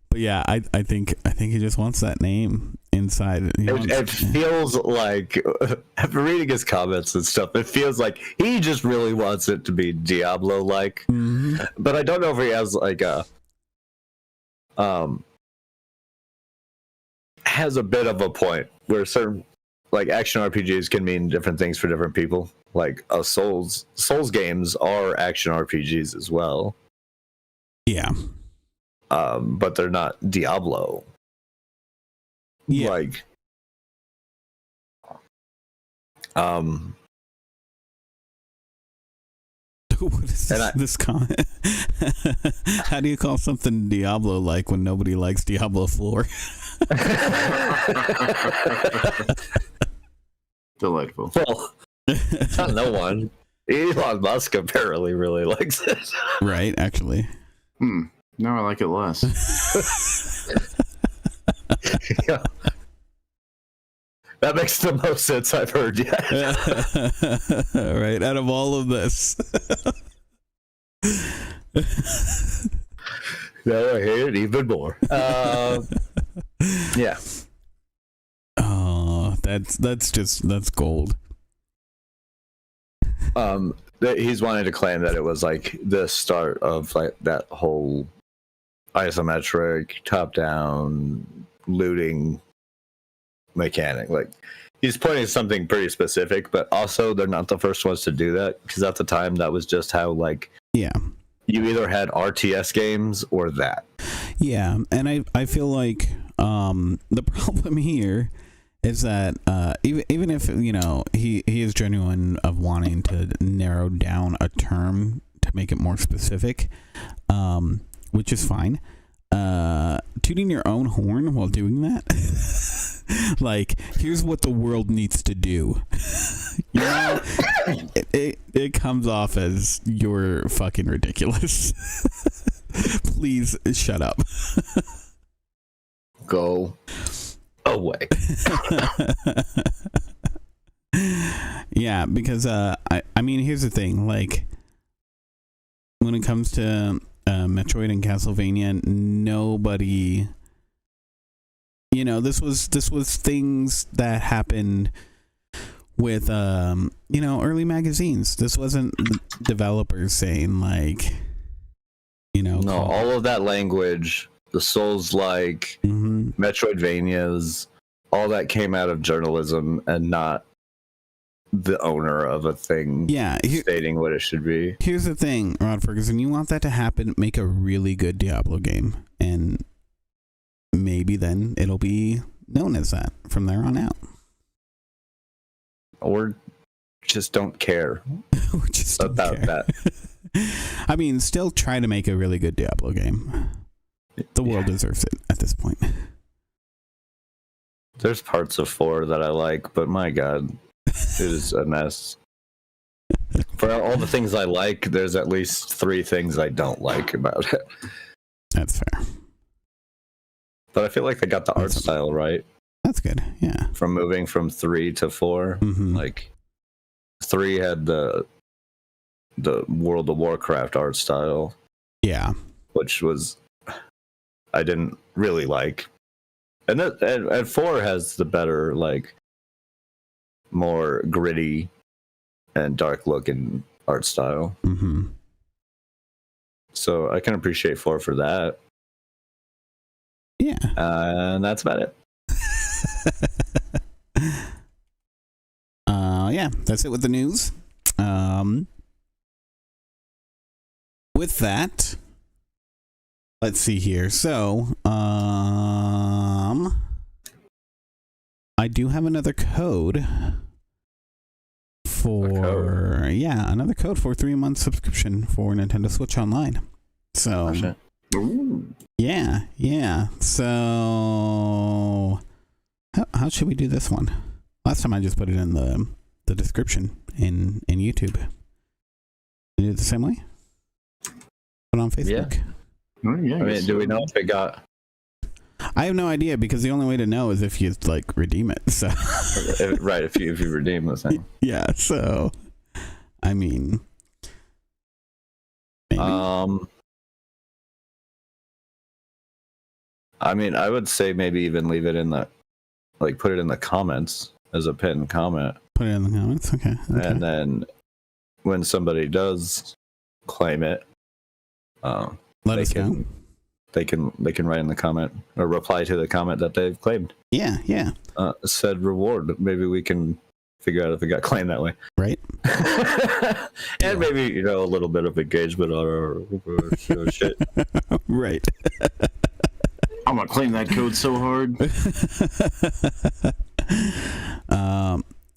But yeah, I think he just wants that name inside. It feels like, after reading his comments and stuff, it feels like he just really wants it to be Diablo-like. Mm-hmm. But I don't know if he has like has a bit of a point where certain like action RPGs can mean different things for different people. Like Souls games are action RPGs as well. Yeah. But they're not Diablo. Yeah. Like, what is this comment? How do you call something Diablo like when nobody likes Diablo 4? Delightful. Well, not no one. Elon Musk apparently really likes it. Right, actually. No, I like it less. Yeah. That makes the most sense I've heard yet. Right, out of all of this. Now I hate it even more. Yeah. Oh, that's gold. He's wanting to claim that it was like the start of like that whole isometric top-down looting mechanic. Like, he's pointing to something pretty specific, but also they're not the first ones to do that, because at the time that was just how, like, yeah, you either had RTS games or that. Yeah, and I feel like the problem here is that even if, you know, he is genuine of wanting to narrow down a term to make it more specific, which is fine, tooting your own horn while doing that, like, here's what the world needs to do. You know, it comes off as you're fucking ridiculous. Please shut up. Go away. Yeah, because I mean, here's the thing, like, when it comes to Metroid and Castlevania, nobody, you know, this was things that happened with you know, early magazines. This wasn't developers saying, like, you know, no, all of that language, the Souls-like, Metroidvanias, all that came out of journalism and not the owner of a thing stating what it should be. Here's the thing, Rod Fergusson, you want that to happen, make a really good Diablo game, and maybe then it'll be known as that from there on out. Or just don't care just about that. I mean, still try to make a really good Diablo game. The world deserves it at this point. There's parts of 4 that I like, but my god, it is a mess. For all the things I like, there's at least 3 things I don't like about it. That's fair. But I feel like they got the art style right. That's good, yeah. From moving from 3 to 4. Like, 3 had the World of Warcraft art style. Yeah. Which was, I didn't really like. And 4 has the better, like, more gritty and dark looking art style. So I can appreciate 4 for that. Yeah. And that's about it. yeah, that's it with the news. With that, let's see here. So, I do have another code for another code for 3-month subscription for Nintendo Switch Online. So, yeah. So, how should we do this one? Last time I just put it in the description in YouTube. You do it the same way? Put it on Facebook. Yeah. I mean, do we know if it got? I have no idea, because the only way to know is if you like redeem it. So right, if you redeem the thing. Yeah. So, I mean, maybe. I mean, I would say maybe even leave it in the, like, put it in the comments as a pinned comment. Put it in the comments. Okay. And then when somebody does claim it, let us know. They can write in the comment or reply to the comment that they've claimed. Yeah. Said reward. Maybe we can figure out if it got claimed that way. Right. And maybe, a little bit of engagement on our shit. Right. I'm gonna claim that code so hard.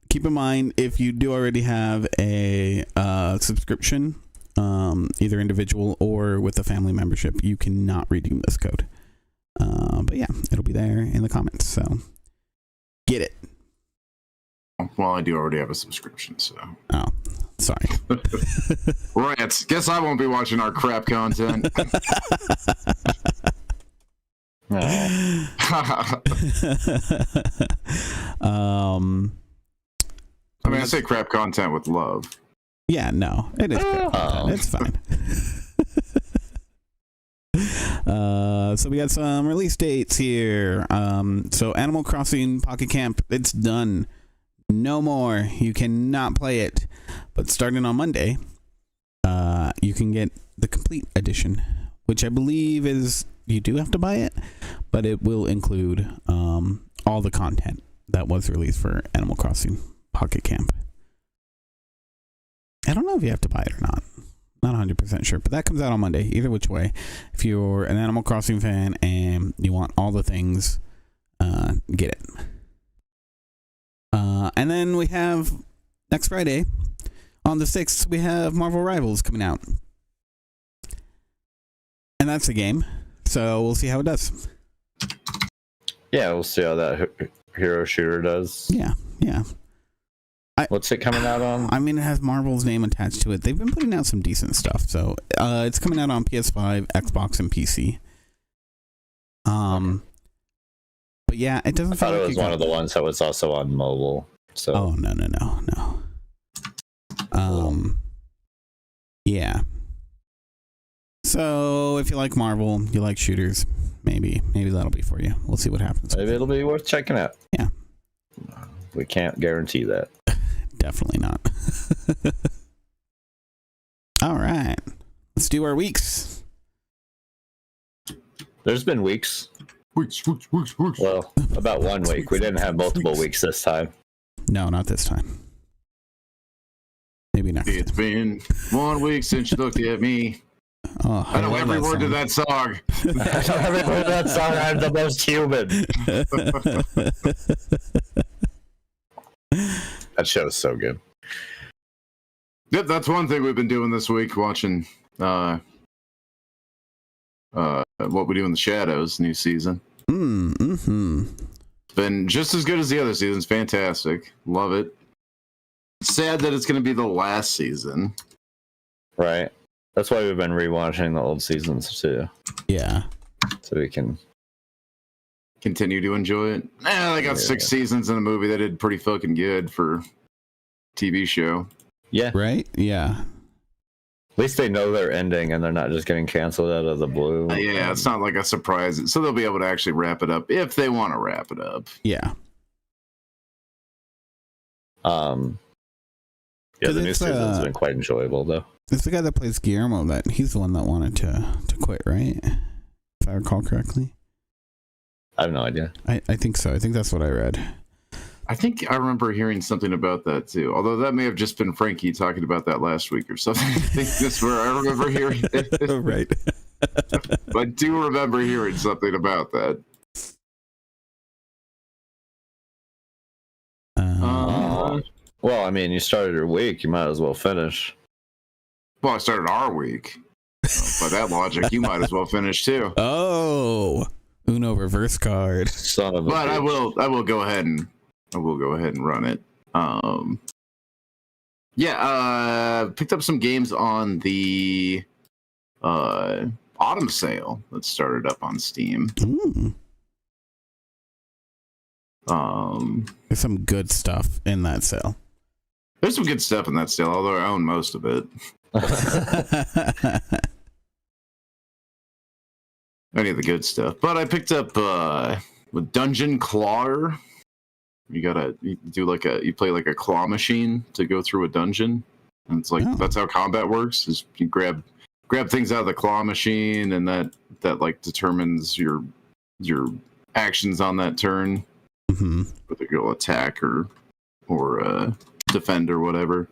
Keep in mind, if you do already have a subscription, either individual or with a family membership, you cannot redeem this code. But yeah, it'll be there in the comments. So get it. Well, I do already have a subscription, so. Oh, sorry. Rats. Guess I won't be watching our crap content. I mean, I say crap content with love. Yeah, no, it is crap content. It's fine. So we got some release dates here. So Animal Crossing Pocket Camp, it's done. No more. You cannot play it. But starting on Monday, you can get the complete edition, which I believe is, you do have to buy it, but it will include all the content that was released for Animal Crossing Pocket Camp. I don't know if you have to buy it or not. Not 100% sure, but that comes out on Monday. Either which way, if you're an Animal Crossing fan and you want all the things, get it. And then we have next Friday, on the 6th, we have Marvel Rivals coming out. And that's a game, so we'll see how it does. Yeah, we'll see how that hero shooter does. Yeah. What's it coming out on? I mean, it has Marvel's name attached to it. They've been putting out some decent stuff. So it's coming out on PS5, Xbox, and PC. But yeah, it doesn't. I thought it was one of the ones that was also on mobile. So. Oh no. Yeah. So if you like Marvel, you like shooters, maybe that'll be for you. We'll see what happens. Maybe it'll be worth checking out. Yeah. We can't guarantee that. Definitely not. All right. Let's do our weeks. There's been weeks. Weeks. Well, about 1 week. We didn't have multiple weeks this time. No, not this time. Maybe next. It's been 1 week since you looked at me. Oh, I know every word to that song. I know every word to that song. I'm the most human. That show is so good. Yep, that's one thing we've been doing this week, watching What We Do in the Shadows, new season. Mm-hmm. It's been just as good as the other seasons. Fantastic. Love it. Sad that it's going to be the last season. Right. That's why we've been rewatching the old seasons too. Yeah. So we can continue to enjoy it. They got 6 seasons in the movie. They did pretty fucking good for TV show. Yeah. Right? Yeah. At least they know they're ending and they're not just getting canceled out of the blue. Yeah, it's not like a surprise. So they'll be able to actually wrap it up if they want to wrap it up. Yeah. Yeah, the new season's been quite enjoyable though. It's the guy that plays Guillermo that he's the one that wanted to quit, right? If I recall correctly. I have no idea. I think so. I think that's what I read. I think I remember hearing something about that too. Although that may have just been Frankie talking about that last week or something. I think this is where I remember hearing it. Right. I do remember hearing something about that. Well, I mean, you started your week. You might as well finish. Well, I started our week. By that logic, you might as well finish too. Oh, Uno reverse card. Son of a But bitch. I will go ahead and run it. Picked up some games on the autumn sale that started up on Steam. Ooh. There's some good stuff in that sale. There's some good stuff in that sale, although I own most of it. Any of the good stuff. But I picked up with Dungeon Clawer. You play like a claw machine to go through a dungeon. And it's like that's how combat works, is you grab things out of the claw machine, and that like determines your actions on that turn. Mm-hmm. Whether you'll attack or defend or whatever.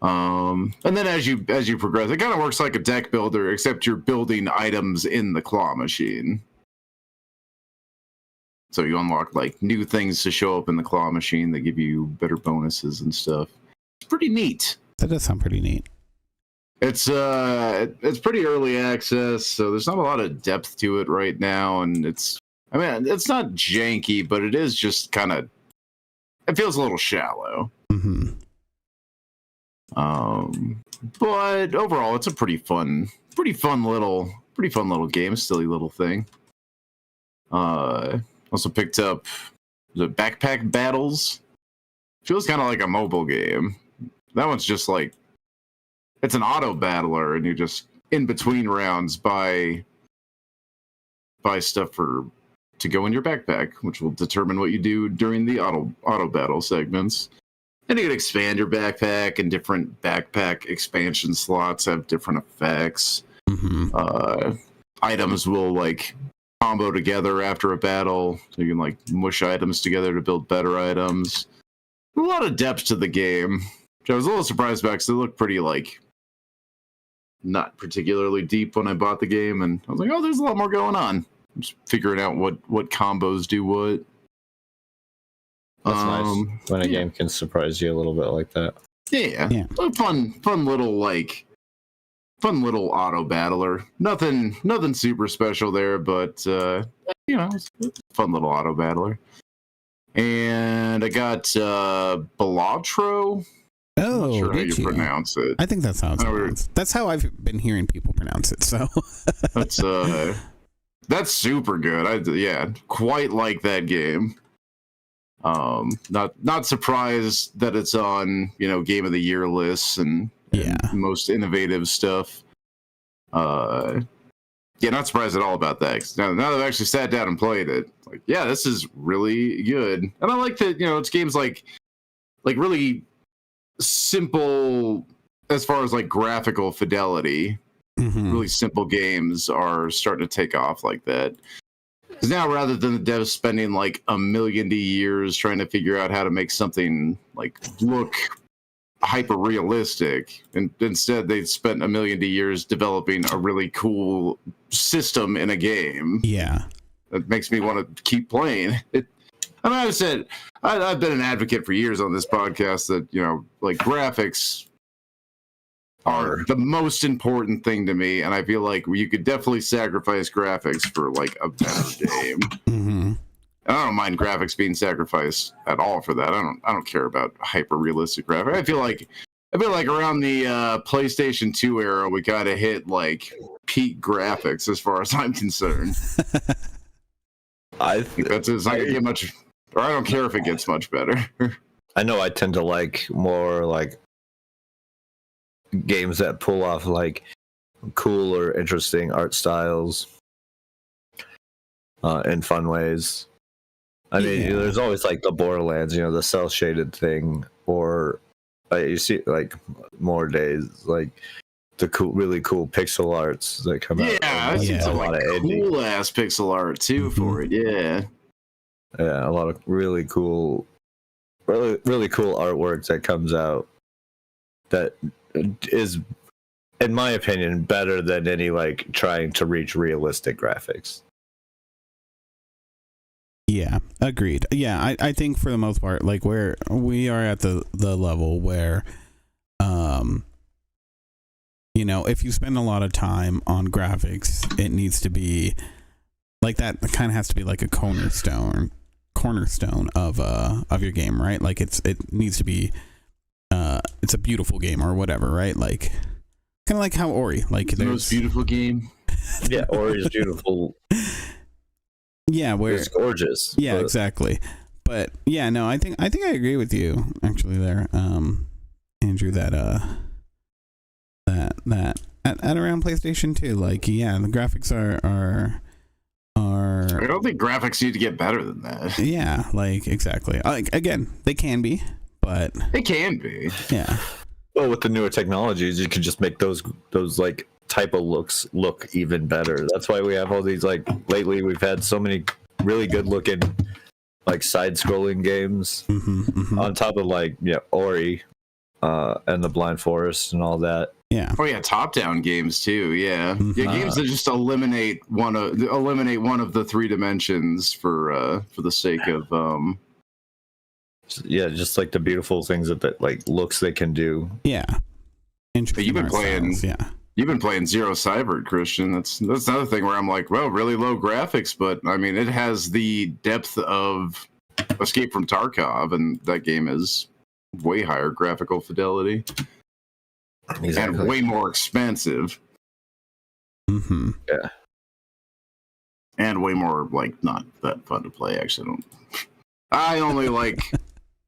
And then as you progress, it kind of works like a deck builder, except you're building items in the claw machine. So you unlock like new things to show up in the claw machine that give you better bonuses and stuff. It's pretty neat. That does sound pretty neat. It's pretty early access, so there's not a lot of depth to it right now, and it's not janky, but it is just kind of, it feels a little shallow. Mm-hmm. But overall, it's a pretty fun little game, silly little thing. Also picked up the Backpack Battles. Feels kind of like a mobile game. That one's just like, it's an auto battler, and you just in between rounds buy stuff to go in your backpack, which will determine what you do during the auto battle segments. And you can expand your backpack, and different backpack expansion slots have different effects. Mm-hmm. Items will like combo together after a battle, so you can like mush items together to build better items. A lot of depth to the game, which I was a little surprised about because it looked pretty like not particularly deep when I bought the game, and I was like, oh, there's a lot more going on. Just figuring out what combos do what. That's nice when a game can surprise you a little bit like that. Yeah. A fun little auto battler. Nothing super special there, but it's a fun little auto battler. And I got Balatro. Oh, I'm not sure how you pronounce it. I think that's how it's pronounced. That's how I've been hearing people pronounce it. So that's super good. I quite like that game. Not surprised that it's on Game of the Year lists and most innovative stuff. Not surprised at all about that. Now that I've actually sat down and played it, like, this is really good. And I like that, it's games like really simple as far as like graphical fidelity. Mm-hmm. Really simple games are starting to take off like that. Because now, rather than the devs spending like a million years trying to figure out how to make something like look hyper realistic, and instead they spent a million years developing a really cool system in a game. Yeah, that makes me want to keep playing it. I mean, I've been an advocate for years on this podcast that like graphics are the most important thing to me, and I feel like you could definitely sacrifice graphics for like a better game. Mm-hmm. I don't mind graphics being sacrificed at all for that. I don't care about hyper realistic graphics. I feel like around the PlayStation 2 era, we kind of hit like peak graphics as far as I'm concerned. I think it's not gonna get much, or I don't care if it gets much better. I know I tend to like more like games that pull off like cool or interesting art styles in fun ways. I mean, there's always like the Borderlands, the cell shaded thing, or you see like more days like the really cool pixel arts that come out. Yeah, a lot of cool ass pixel art too for it. Yeah, a lot of really cool really really cool artwork that comes out that is, in my opinion, better than any like trying to reach realistic graphics. Yeah, agreed. Yeah, I think for the most part, like we are at the level where, you know, if you spend a lot of time on graphics, it needs to be like that. Kind of has to be like a cornerstone of your game, right? Like it needs to be, it's a beautiful game or whatever, right? Like kind of like how Ori, like the most beautiful game. Yeah, Ori is beautiful. Yeah, where it's gorgeous. Yeah, but exactly. But yeah, no, I think I agree with you actually there, Andrew. That at around PlayStation 2, like yeah, the graphics are. I don't think graphics need to get better than that. Yeah, like exactly. Like again, they can be, but they can be. Yeah. Well, with the newer technologies, you can just make those like type of looks look even better. That's why we have all these, like lately we've had so many really good looking like side scrolling games on top of like Ori and the Blind Forest and all that. Yeah. Oh yeah, top down games too. Yeah. Yeah, games that just eliminate one of the three dimensions for the sake of yeah, just like the beautiful things that like looks they can do. Yeah. Interesting. You've been playing You've been playing Zero Cybert, Christian. That's another thing where I'm like, well, really low graphics, but I mean, it has the depth of Escape from Tarkov, and that game is way higher graphical fidelity. Exactly. And way more expensive. Yeah. And way more like not that fun to play. Actually, I only like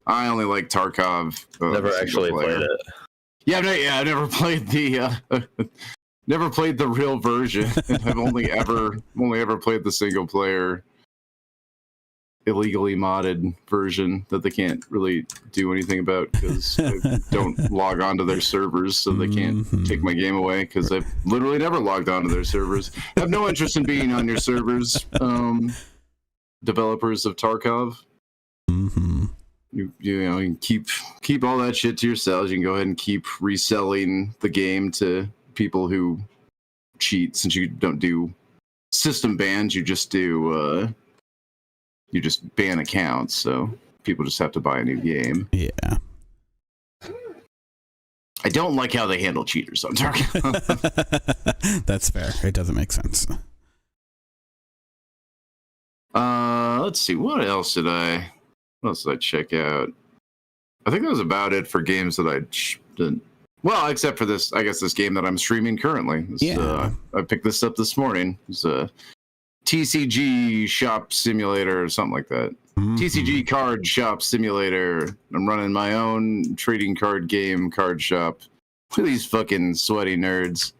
Tarkov. Never actually played it. Yeah, I never played the real version. I've only ever played the single player illegally modded version that they can't really do anything about because they don't log onto their servers, so they can't take my game away because I've literally never logged onto their servers. I have no interest in being on your servers, developers of Tarkov. You know, you can keep all that shit to yourselves. You can go ahead and keep reselling the game to people who cheat, since you don't do system bans, you just do you just ban accounts, so people just have to buy a new game. Yeah. I don't like how they handle cheaters on Tarkov. That's fair. It doesn't make sense. Let's see. What else did I check out? I think that was about it for games that I didn't. Well, except for this, I guess this game that I'm streaming currently. I picked this up this morning. It's a TCG shop simulator or something like that. TCG card shop simulator. I'm running my own trading card game card shop. Look at these fucking sweaty nerds.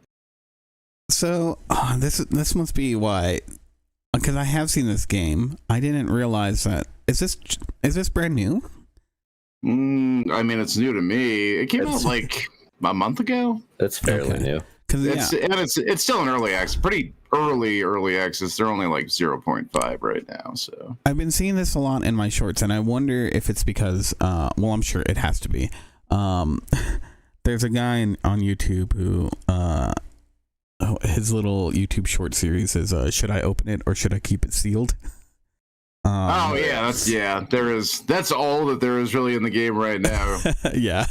So this must be why, because I have seen this game. I didn't realize that. Is this brand new? I mean, it's new to me. It came out like a month ago. It's fairly new. It's still in early access, pretty early access. They're only like 0.5 right now. So I've been seeing this a lot in my shorts, and I wonder if it's because, well, I'm sure it has to be. There's a guy on YouTube who, his little YouTube short series is, should I open it or should I keep it sealed? That's all that there is really in the game right now. Yeah.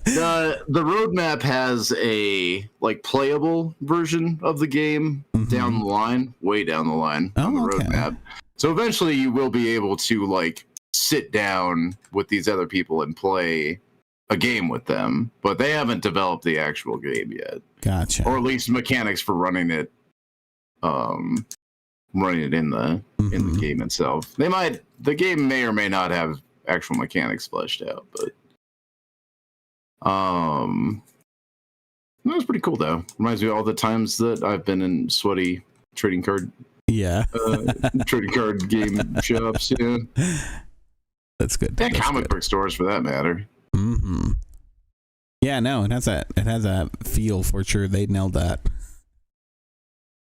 The roadmap has a like playable version of the game down the line, way down the line on the roadmap. So eventually you will be able to like sit down with these other people and play a game with them, but they haven't developed the actual game yet. Gotcha. Or at least mechanics for running it in the game itself. The game may or may not have actual mechanics fleshed out, but that was pretty cool though. Reminds me of all the times that I've been in sweaty trading card trading card game shops. Yeah, that's good. And comic book stores for that matter. Yeah, no, it has that feel for sure. They nailed that.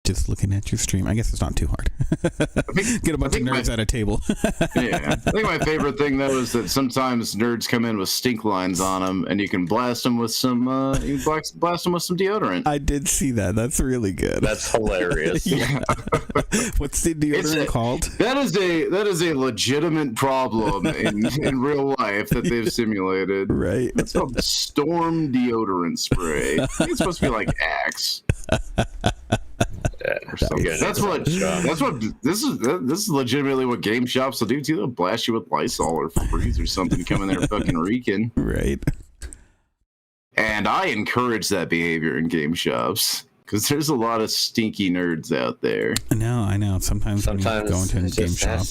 just looking at your stream. I guess it's not too hard. Get a bunch of nerds at a table. Yeah, I think my favorite thing though is that sometimes nerds come in with stink lines on them, and you can blast them with some blast them with some deodorant. I did see that. That's really good. That's hilarious. Yeah. What's the deodorant called? That is a legitimate problem in real life that they've simulated. Right. It's called Storm deodorant spray. I think it's supposed to be like Axe. That's what this is legitimately what game shops will do too. They'll blast you with Lysol or Febreze or something to come in there fucking reeking. Right. And I encourage that behavior in game shops because there's a lot of stinky nerds out there. I know. Sometimes when you go into a game shop,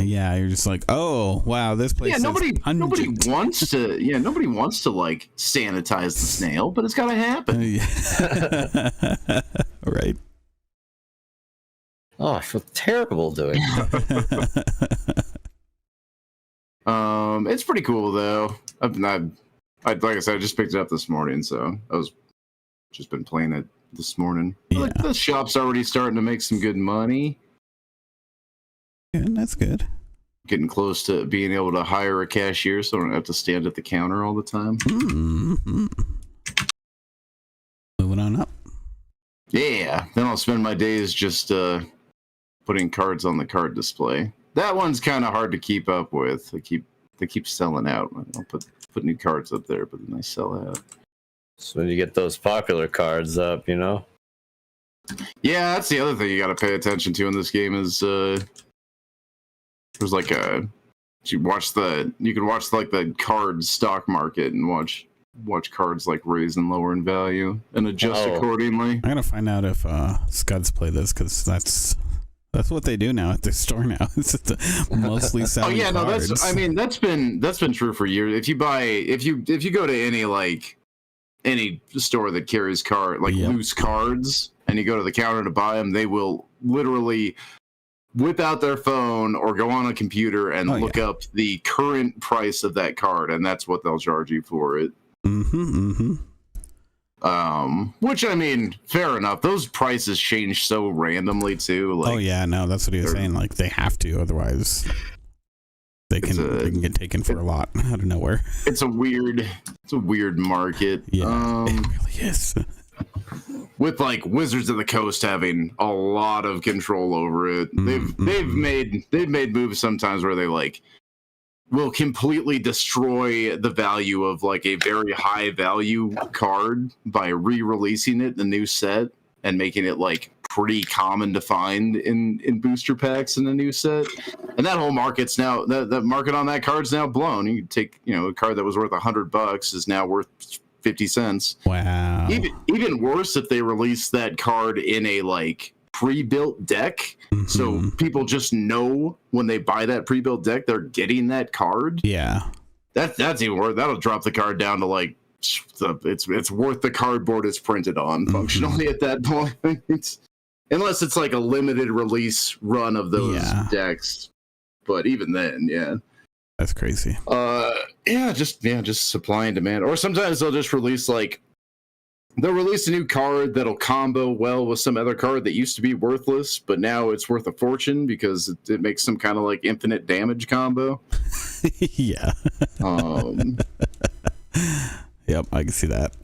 yeah, you're just like, oh wow, this place. Yeah, nobody wants to. Yeah, nobody wants to like sanitize the snail, but it's gotta happen. Right. Oh, I feel terrible doing that. It's pretty cool though. Like I said, I just picked it up this morning, so I was just been playing it this morning. Yeah. Like the shop's already starting to make some good money. Yeah, that's good. Getting close to being able to hire a cashier, so I don't have to stand at the counter all the time. Mm-hmm. Moving on up. Yeah, then I'll spend my days just putting cards on the card display. That one's kind of hard to keep up with. They keep selling out. I'll put new cards up there, but then they sell out. So when you get those popular cards up, you know. Yeah, that's the other thing you got to pay attention to in this game is there's like you can watch like the card stock market and watch cards like raise and lower in value and adjust accordingly. I gotta find out if Scuds play this because that's what they do now at their store now. It's just mostly selling. Oh yeah, cards. No, that's been true for years. If you go to any store that carries loose cards and you go to the counter to buy them, they will literally whip out their phone or go on a computer and look up the current price of that card, and that's what they'll charge you for it. Which fair enough. Those prices change so randomly too. Like, oh yeah, no, that's what he was saying. Like they have to, otherwise they can get taken for a lot out of nowhere. It's a weird market. Yeah, it really is. With like Wizards of the Coast having a lot of control over it, they've made moves sometimes where they will completely destroy the value of like a very high value card by re-releasing it in a new set and making it like pretty common to find in booster packs in a new set. And that whole market's now the market on that card's now blown. You can take, a card that was worth $100 is now worth 50 cents. Wow. Even worse if they release that card in a like pre-built deck, so people just know when they buy that pre-built deck they're getting that card. Yeah, that's even worse. That'll drop the card down to like it's worth the cardboard it's printed on functionally at that point. Unless it's like a limited release run of those decks, but even then, that's crazy. Just supply and demand. Or sometimes they'll just release they'll release a new card that'll combo well with some other card that used to be worthless, but now it's worth a fortune because it makes some kind of like infinite damage combo. Yeah. Yep, I can see that.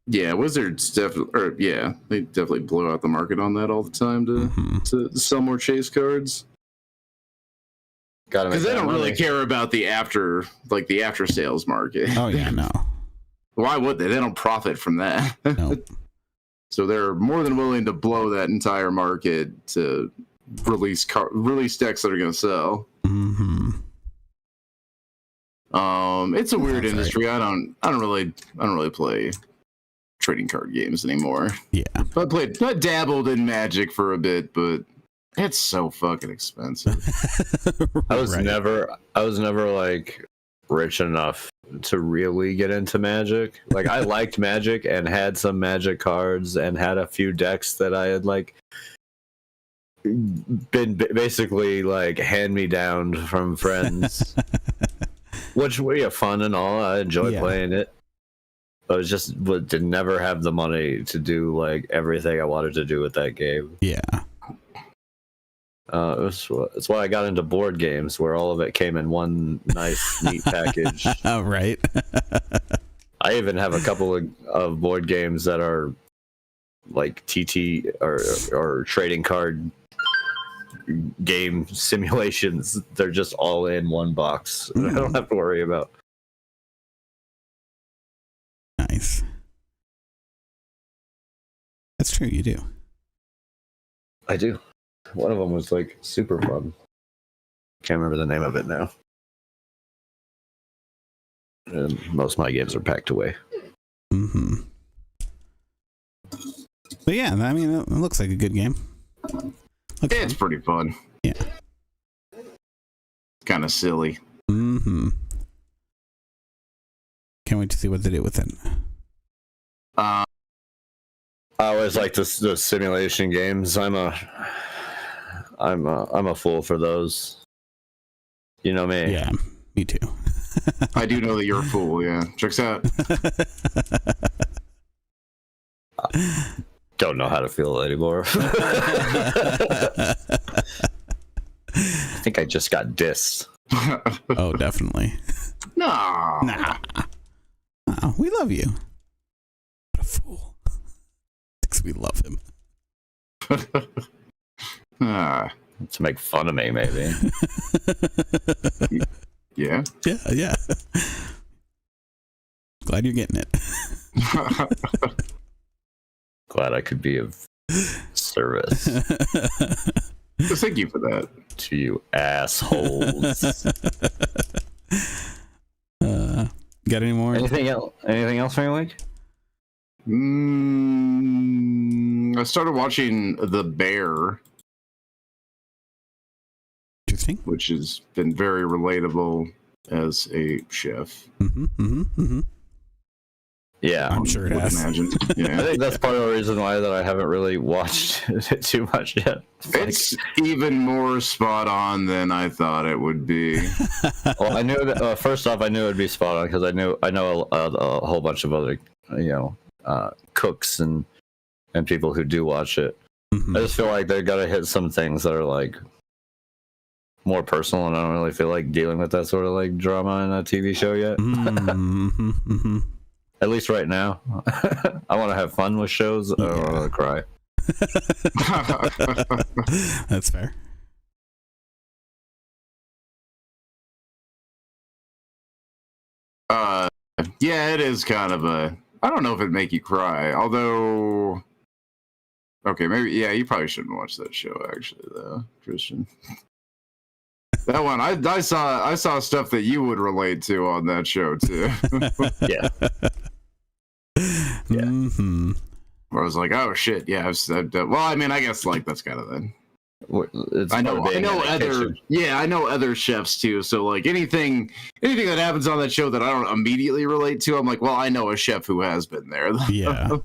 Yeah, Wizards they definitely blow out the market on that all the time to sell more chase cards. Because they don't really care about the after sales market. Oh yeah, no. Why would they? They don't profit from that. Nope. So they're more than willing to blow that entire market to release decks that are going to sell. It's a weird industry. Right. I don't really play trading card games anymore. Yeah. I dabbled in Magic for a bit, but it's so fucking expensive. I was never like rich enough to really get into Magic. Like I liked Magic and had some Magic cards and had a few decks that I had like been basically like hand me down from friends, which were fun and all. I enjoyed playing it, I was just did never have the money to do like everything I wanted to do with that game. Yeah. It's why I got into board games, where all of it came in one nice, neat package. Oh, right. I even have a couple of board games that are like TT or trading card game simulations. They're just all in one box. I don't have to worry about. Nice. That's true. You do. I do. One of them was like super fun. Can't remember the name of it now. And most of my games are packed away. Mm-hmm. But yeah, I mean, it looks like a good game. It's pretty fun. Yeah. Kind of silly. Mm-hmm. Can't wait to see what they do with it. I always like the simulation games. I'm a fool for those. You know me. Yeah, me too. I do know that you're a fool. Yeah, checks out. Don't know how to feel anymore. I think I just got dissed. Oh, definitely. No. Nah. Oh, we love you. What a fool. Thinks we love him. To make fun of me, maybe. Yeah. Yeah. Glad you're getting it. Glad I could be of service. Thank you for that. To you assholes. Got any more? Anything else for your week? I started watching The Bear, Interesting. which has been very relatable as a chef. Yeah, I'm sure it has. Imagine. Yeah. I think that's part of the reason why that I haven't really watched it too much yet. It's even more spot on than I thought it would be. Well, I knew that. First off, I knew it'd be spot on because I know a whole bunch of other cooks and people who do watch it. Mm-hmm. I just feel like they're gonna hit some things that are like more personal, and I don't really feel like dealing with that sort of like drama in a TV show yet. At least right now. I want to have fun with shows. I don't want to cry. That's fair. Yeah, it is kind of a. I don't know if it'd make you cry. Although, okay, maybe you probably shouldn't watch that show actually, though, Christian. That one, I saw stuff that you would relate to on that show too. Yeah. Mm-hmm. Where I was like, oh shit, yeah. Well, I mean, I guess like that's kind of then. I know other chefs too. So like anything that happens on that show that I don't immediately relate to, I'm like, well, I know a chef who has been there. Yeah.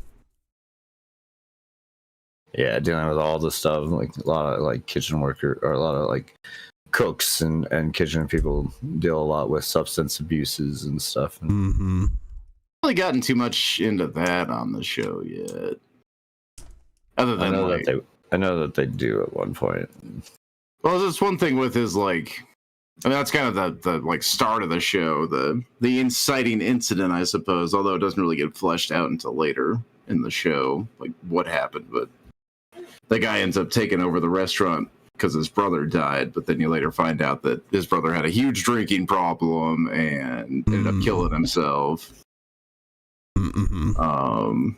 Yeah, dealing with all the stuff, like a lot of like kitchen worker or a lot of like cooks and kitchen people deal a lot with substance abuses and stuff. Mm-hmm. Really gotten too much into that on the show yet. Other than I know that they do at one point. Well, there's one thing with his like, I mean, that's kind of the like start of the show, the inciting incident, I suppose. Although it doesn't really get fleshed out until later in the show, like what happened. But the guy ends up taking over the restaurant because his brother died. But then you later find out that his brother had a huge drinking problem and ended up killing himself. Mm-hmm.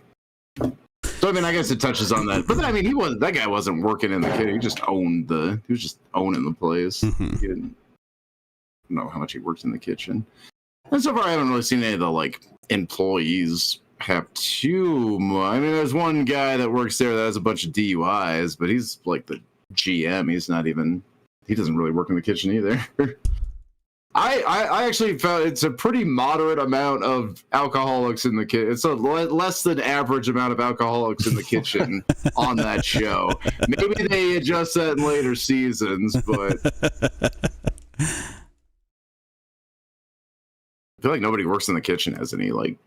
So I mean, I guess it touches on that, but I mean, that guy wasn't working in the kitchen. He just was just owning the place. Mm-hmm. He didn't know how much he worked in the kitchen. And so far, I haven't really seen any of the like employees have too much. I mean, there's one guy that works there that has a bunch of DUIs, but he's like the GM. He doesn't really work in the kitchen either. I actually found it's a pretty moderate amount of alcoholics in the kitchen. It's a less than average amount of alcoholics in the kitchen on that show. Maybe they adjust that in later seasons, but I feel like nobody works in the kitchen has any like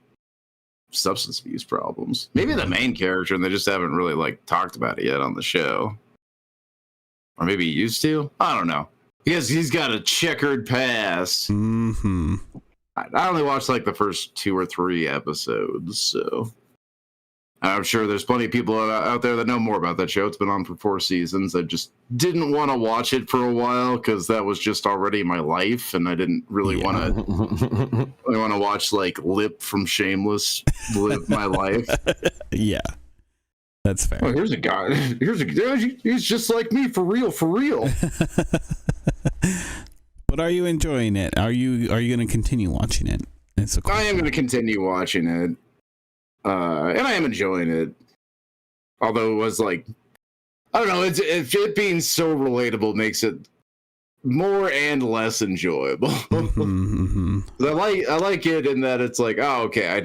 substance abuse problems. Maybe the main character, and they just haven't really like talked about it yet on the show. Or maybe he used to. I don't know. Because he's got a checkered past. Mm-hmm. I only watched like the first 2 or 3 episodes, so I'm sure there's plenty of people out there that know more about that show. It's been on for 4 seasons. I just didn't want to watch it for a while because that was just already my life, and I didn't really want to watch like Lip from Shameless live my life. Yeah, that's fair. Oh, here's a guy. He's just like me for real, for real. But are you enjoying it? Are you going to continue watching it? I am going to continue watching it. And I am enjoying it. Although it was like, I don't know, it being so relatable makes it more and less enjoyable. Mm-hmm. I like it in that it's like, oh, okay, I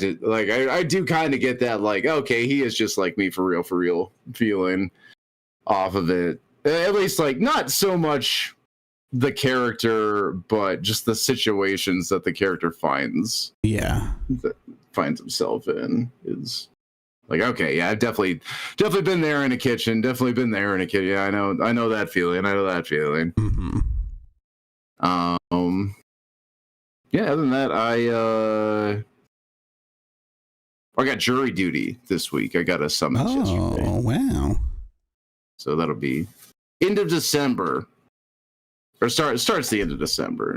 do kind of get that, like, okay, he is just like me for real feeling off of it. At least, like, not so much the character, but just the situations that the character finds. Yeah. Finds himself in is like, okay, yeah, I've definitely been there in a kitchen. Definitely been there in a kitchen. Yeah, I know that feeling. Mm-hmm. Yeah, other than that, I got jury duty this week. I got a summons yesterday. Oh, wow. So that'll be end of December. Or starts the end of December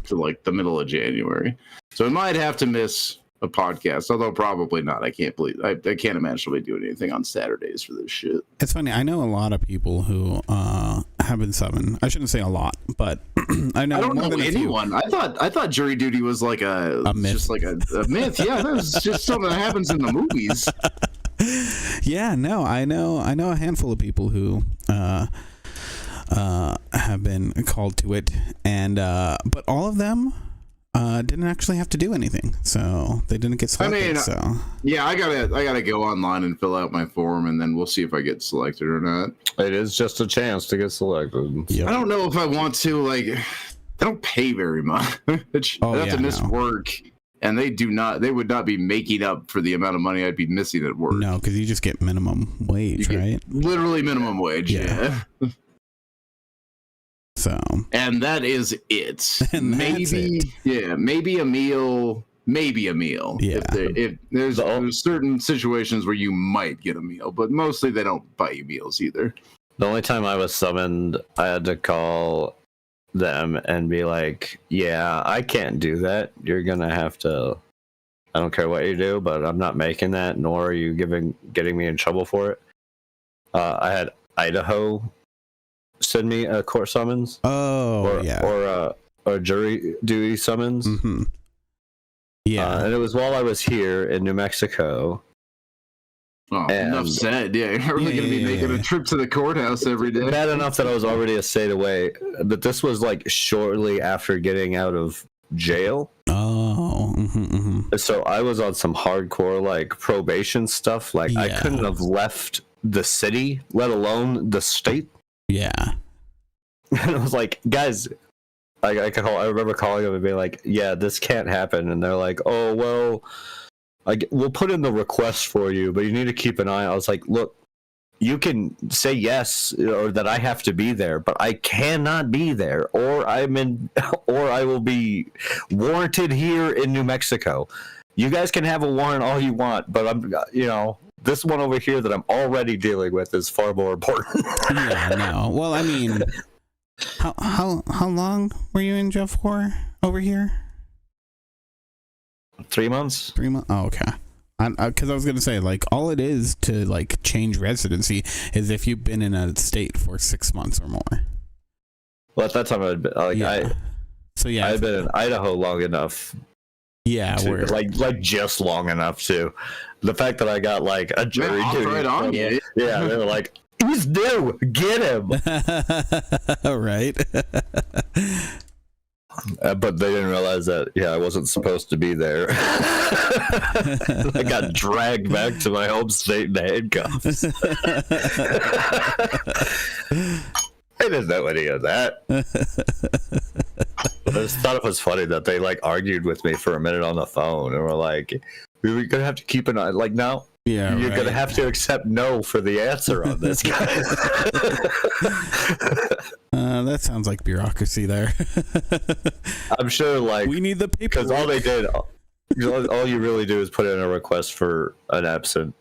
to like the middle of January. So I might have to miss a podcast, although probably not. I can't imagine we'll be doing anything on Saturdays for this shit. It's funny. I know a lot of people who have been summoned. I shouldn't say a lot, but I don't know anyone. I thought jury duty was like a myth. Just like a myth. Yeah, that was just something that happens in the movies. Yeah, no, I know a handful of people who have been called to it, and but all of them didn't actually have to do anything, so they didn't get selected. Yeah, I gotta go online and fill out my form, and then we'll see if I get selected or not. It is just a chance to get selected. Yep. I don't know if I want to. Like, they don't pay very much. I have to miss work, and they would not be making up for the amount of money I'd be missing at work. No, because you just get minimum wage, right? Literally minimum wage. Yeah. So, and that is it. And maybe a meal. Yeah. If there's certain situations where you might get a meal, but mostly they don't buy you meals either. The only time I was summoned, I had to call them and be like, yeah, I can't do that. You're gonna have to, I don't care what you do, but I'm not making that, nor are you getting me in trouble for it. I had Idaho send me a court summons. Or a jury duty summons. Mm-hmm. Yeah. And it was while I was here in New Mexico. Oh, enough said. Yeah, you're really going to be making a trip to the courthouse every day. Bad enough that I was already a state away, but this was like shortly after getting out of jail. Oh. Mm-hmm. So I was on some hardcore like probation stuff. Like I couldn't have left the city, let alone the state. Yeah. And I was like, guys, I remember calling them and being like, yeah, this can't happen. And they're like, oh, well, we'll put in the request for you, but you need to keep an eye. I was like, look, you can say yes or that I have to be there, but I cannot be there, or I will be warranted here in New Mexico. You guys can have a warrant all you want, but this one over here that I'm already dealing with is far more important. Yeah, no. Well, I mean, how long were you in jail for over here? 3 months. 3 months. Oh, okay. Because I was gonna say, like, all it is to like change residency is if you've been in a state for 6 months or more. Well, at that time I'd been I'd been in Idaho long enough. Yeah, like just long enough to. The fact that I got like a jury duty. Right on you. Yeah, they were like, he's due, get him. Right. But they didn't realize that, I wasn't supposed to be there. I got dragged back to my home state in handcuffs. I didn't know any of that. I just thought it was funny that they like argued with me for a minute on the phone and were like, You're gonna have to keep an eye. Like now, Yeah, you're gonna have to accept no for the answer on this, guys. That sounds like bureaucracy there. I'm sure, like, we need the paper because all they did, all you really do is put in a request for an absent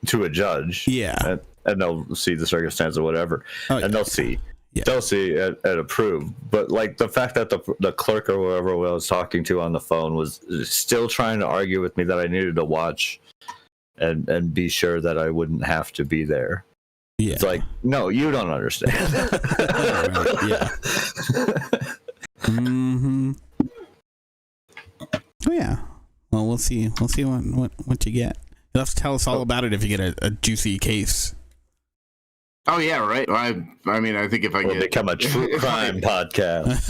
to a judge. Yeah, and they'll see the circumstance or whatever, and they'll see. Yeah. They'll see and approve. But like the fact that the clerk or whoever I was talking to on the phone was still trying to argue with me that I needed to watch and be sure that I wouldn't have to be there. Yeah. It's like, no, you don't understand. Yeah. Mm-hmm. Oh yeah. Well, we'll see. We'll see what you get. You'll have to tell us all about it if you get a juicy case. Oh yeah, right. I mean, I think if I become a true crime podcast.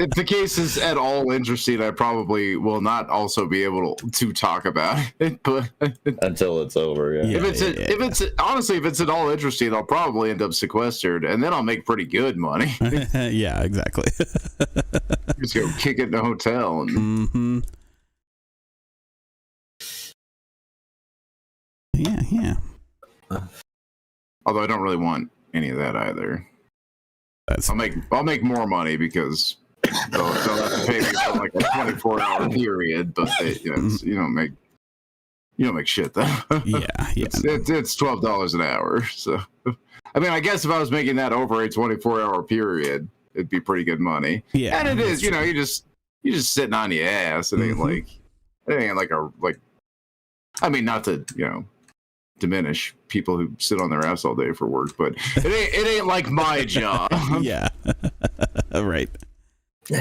If the case is at all interesting, I probably will not also be able to talk about it. But until it's over, yeah. If it's honestly, if it's at all interesting, I'll probably end up sequestered, and then I'll make pretty good money. Yeah, exactly. Just go kick it in a hotel. And... Mm-hmm. Yeah. Although I don't really want any of that either. I'll make more money because they'll have to pay me for like a 24-hour period, but you don't make shit though. Yeah. It's $12 an hour. So I mean, I guess if I was making that over a 24-hour period, it'd be pretty good money. Yeah, and it is. You know, you just sitting on your ass. It ain't like I mean, not to diminish people who sit on their ass all day for work, but it ain't like my job. Yeah. Right.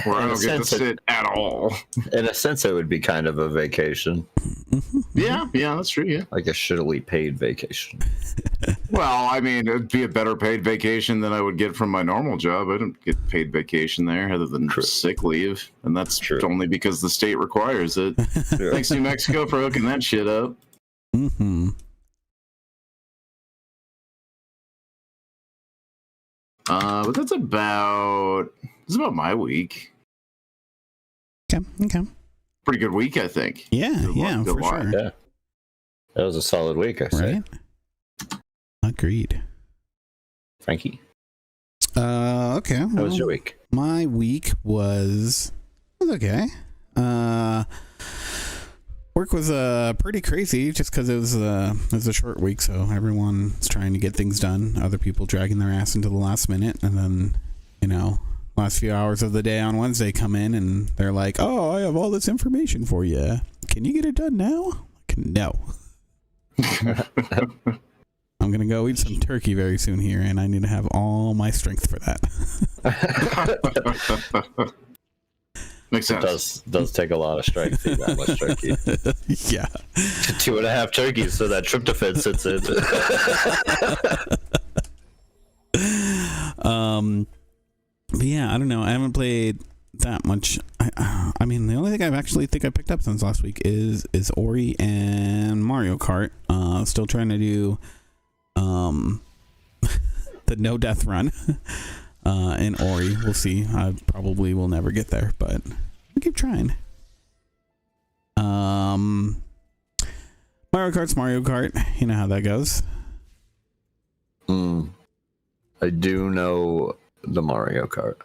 Where I don't get to sit at all. In a sense, it would be kind of a vacation. Yeah, that's true. Yeah, like a shittily paid vacation. Well, I mean, it'd be a better paid vacation than I would get from my normal job. I don't get paid vacation there other than sick leave, and that's true. Only because the state requires it. Thanks, New Mexico, for hooking that shit up. Mm-hmm. But that's about my week. Okay. Pretty good week, I think. Yeah, for sure. Yeah. That was a solid week, I say. Right? Agreed. Frankie? Okay. How was your week? My week was okay. Work was pretty crazy just because it was a short week, so everyone's trying to get things done. Other people dragging their ass into the last minute, and then last few hours of the day on Wednesday come in and they're like, "Oh, I have all this information for you. Can you get it done now?" No. I'm gonna go eat some turkey very soon here, and I need to have all my strength for that. Makes sense. It does take a lot of strength to eat that much turkey. Yeah. 2.5 turkeys, so that tryptophan sits in. But yeah, I don't know. I haven't played that much. I mean, the only thing I picked up since last week is Ori and Mario Kart. Still trying to do the no death run. In Ori, we'll see. I probably will never get there, but we'll keep trying. Mario Kart's Mario Kart. You know how that goes. I do know the Mario Kart.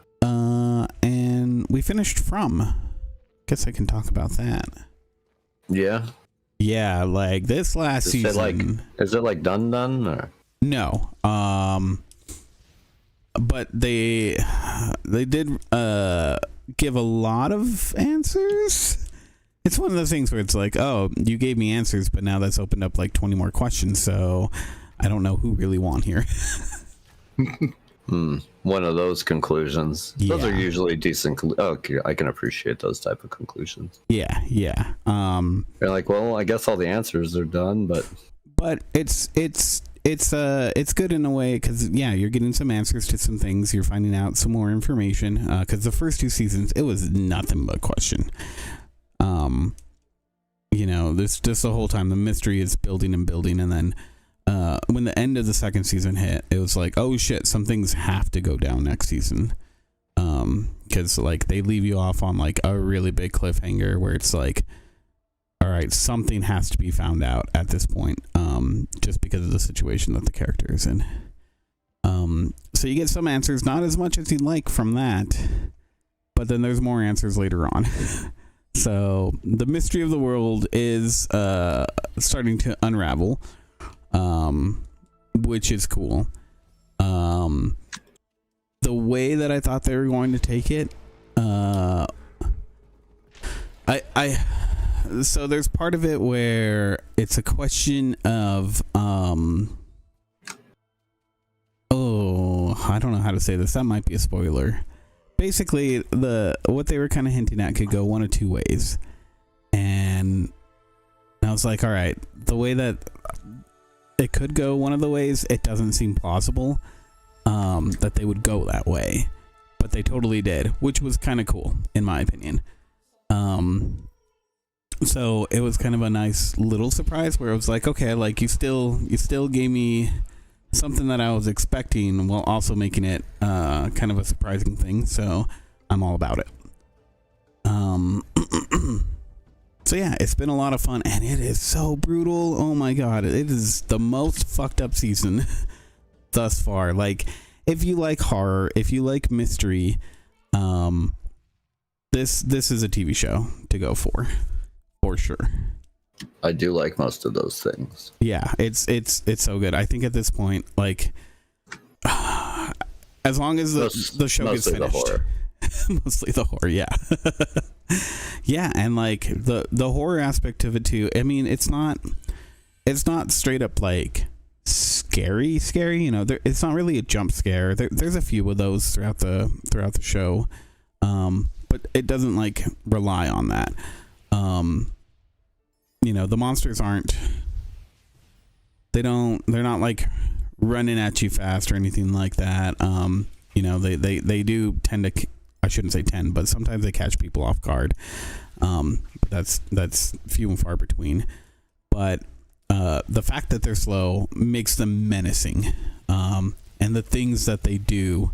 And we finished From. Guess I can talk about that. Yeah. Yeah, like this last season. Is it like done or? No. But they did give a lot of answers. It's one of those things where it's like, oh, you gave me answers, but now that's opened up like 20 more questions, so I don't know who really won here. One of those conclusions. Yeah. Those are usually decent. Okay, I can appreciate those type of conclusions. Yeah. You're like, well, I guess all the answers are done, but it's good in a way because you're getting some answers to some things. You're finding out some more information because the first 2 seasons it was nothing but question. This just the whole time the mystery is building, and then when the end of the second season hit, it was like, oh shit, some things have to go down next season. Because like they leave you off on like a really big cliffhanger where it's like, all right, something has to be found out at this point, just because of the situation that the character is in. So you get some answers, not as much as you'd like from that, but then there's more answers later on. So the mystery of the world is starting to unravel, which is cool. The way that I thought they were going to take it, so there's part of it where it's a question of I don't know how to say this. That might be a spoiler. Basically, what they were kind of hinting at could go one of two ways, and I was like, all right, the way that it could go one of the ways, it doesn't seem plausible that they would go that way, but they totally did, which was kind of cool in my opinion. So it was kind of a nice little surprise where it was like, okay, like you still gave me something that I was expecting while also making it kind of a surprising thing, so I'm all about it. So yeah, it's been a lot of fun, and it is so brutal. Oh my god, it is the most fucked up season thus far. Like, if you like horror, if you like mystery, this is a TV show to go for sure. I do like most of those things. Yeah, it's so good. I think at this point, like, as long as the show gets finished, the horror. Mostly the horror, yeah. Yeah, and like the horror aspect of it too. I mean, it's not straight up like scary, you know. It's not really a jump scare. There's a few of those throughout the show, but it doesn't like rely on that. You know, the monsters they're not like running at you fast or anything like that. You know, they do tend to, I shouldn't say tend, but sometimes they catch people off guard. But that's few and far between. But the fact that they're slow makes them menacing. And the things that they do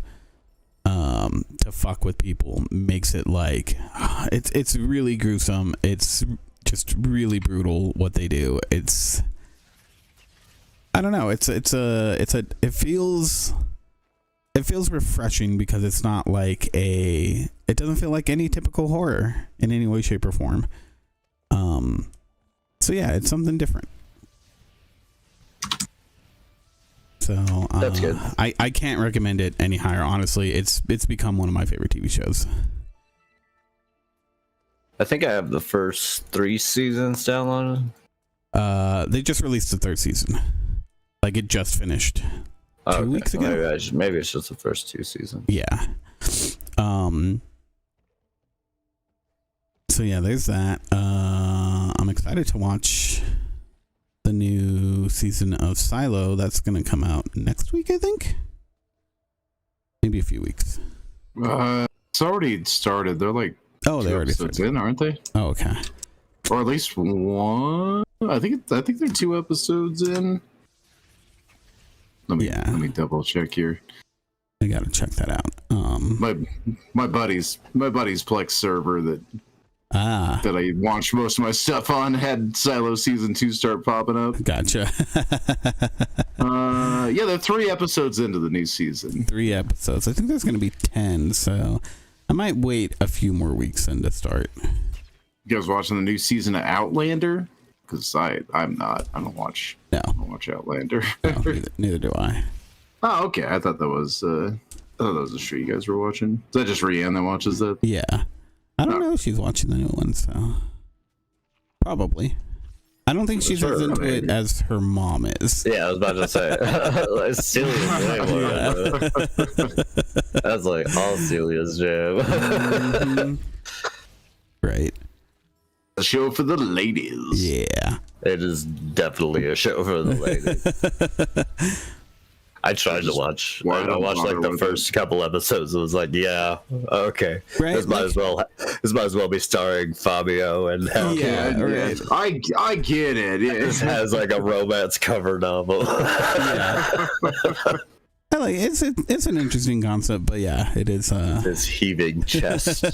to fuck with people makes it like it's really gruesome. It's just really brutal what they do. It's, I don't know, it feels refreshing because it's not like it doesn't feel like any typical horror in any way, shape, or form. So yeah, it's something different. So that's good. I can't recommend it any higher, honestly. It's become one of my favorite TV shows. I think I have the first 3 seasons downloaded. They just released the 3rd season. Like, it just finished 2 weeks ago. Maybe it's just the first 2 seasons. Yeah. So yeah, there's that. I'm excited to watch the new season of Silo that's going to come out next week, I think. Maybe a few weeks. It's already started. They're like, they already started in, aren't they? Oh, okay. Or at least one. I think they're 2 episodes in. Let me double check here. I gotta check that out. My buddy's Plex server that I watched most of my stuff on had Silo season 2 start popping up. Gotcha. Yeah, they're 3 episodes into the new season. 3 episodes. I think there's gonna be 10, so I might wait a few more weeks then to start. You guys watching the new season of Outlander? Because I'm not. I don't watch Outlander. No, neither do I. Oh, okay. I thought that was a show you guys were watching. Is that just Rianne that watches that? Yeah. I don't know if she's watching the new one, so probably. I don't think she's as into it as her mom is. Yeah, I was about to say. Celia's jam. That's like all Celia's jam. Mm-hmm. Right. A show for the ladies. Yeah. It is definitely a show for the ladies. I tried to watch. I watched like the first couple episodes. It was like, yeah, okay. Right. This might as well be starring Fabio and right. I get it. This has like a romance cover novel. Yeah. I like it. It's an interesting concept, but yeah, it is. This heaving chest.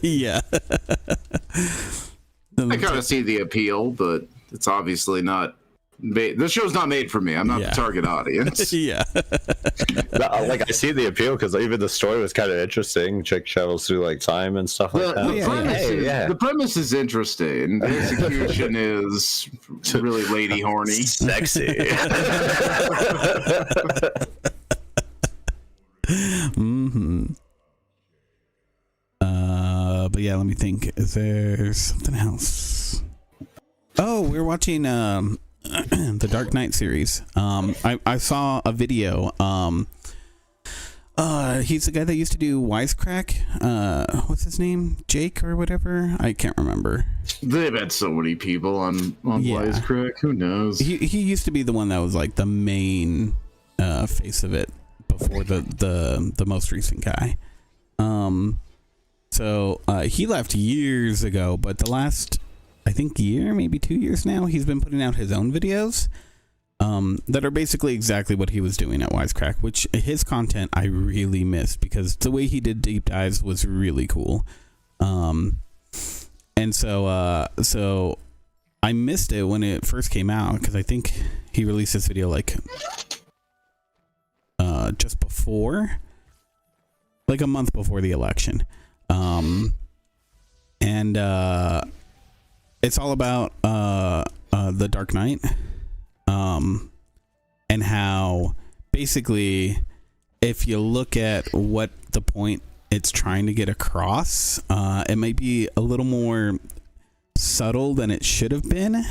Yeah. I kind of see the appeal, but it's obviously not made. This show's not made for me. I'm not the target audience. Yeah. Like, I see the appeal because even the story was kind of interesting. Chick travels through like time and stuff like that. The premise is interesting. The execution is really lady horny, sexy. Mm-hmm. But yeah, let me think. Is there something else? Oh, we're watching the Dark Knight series. I saw a video. He's the guy that used to do Wisecrack. What's his name? Jake or whatever? I can't remember. They've had so many people on Wisecrack. Who knows? He used to be the one that was like the main face of it before the most recent guy. So he left years ago, but the last, I think, year, maybe 2 years now, he's been putting out his own videos that are basically exactly what he was doing at Wisecrack, which his content I really missed because the way he did deep dives was really cool. And so I missed it when it first came out because I think he released this video like just before, like a month before the election. And it's all about the Dark Knight, and how basically if you look at what the point it's trying to get across, it might be a little more subtle than it should have been.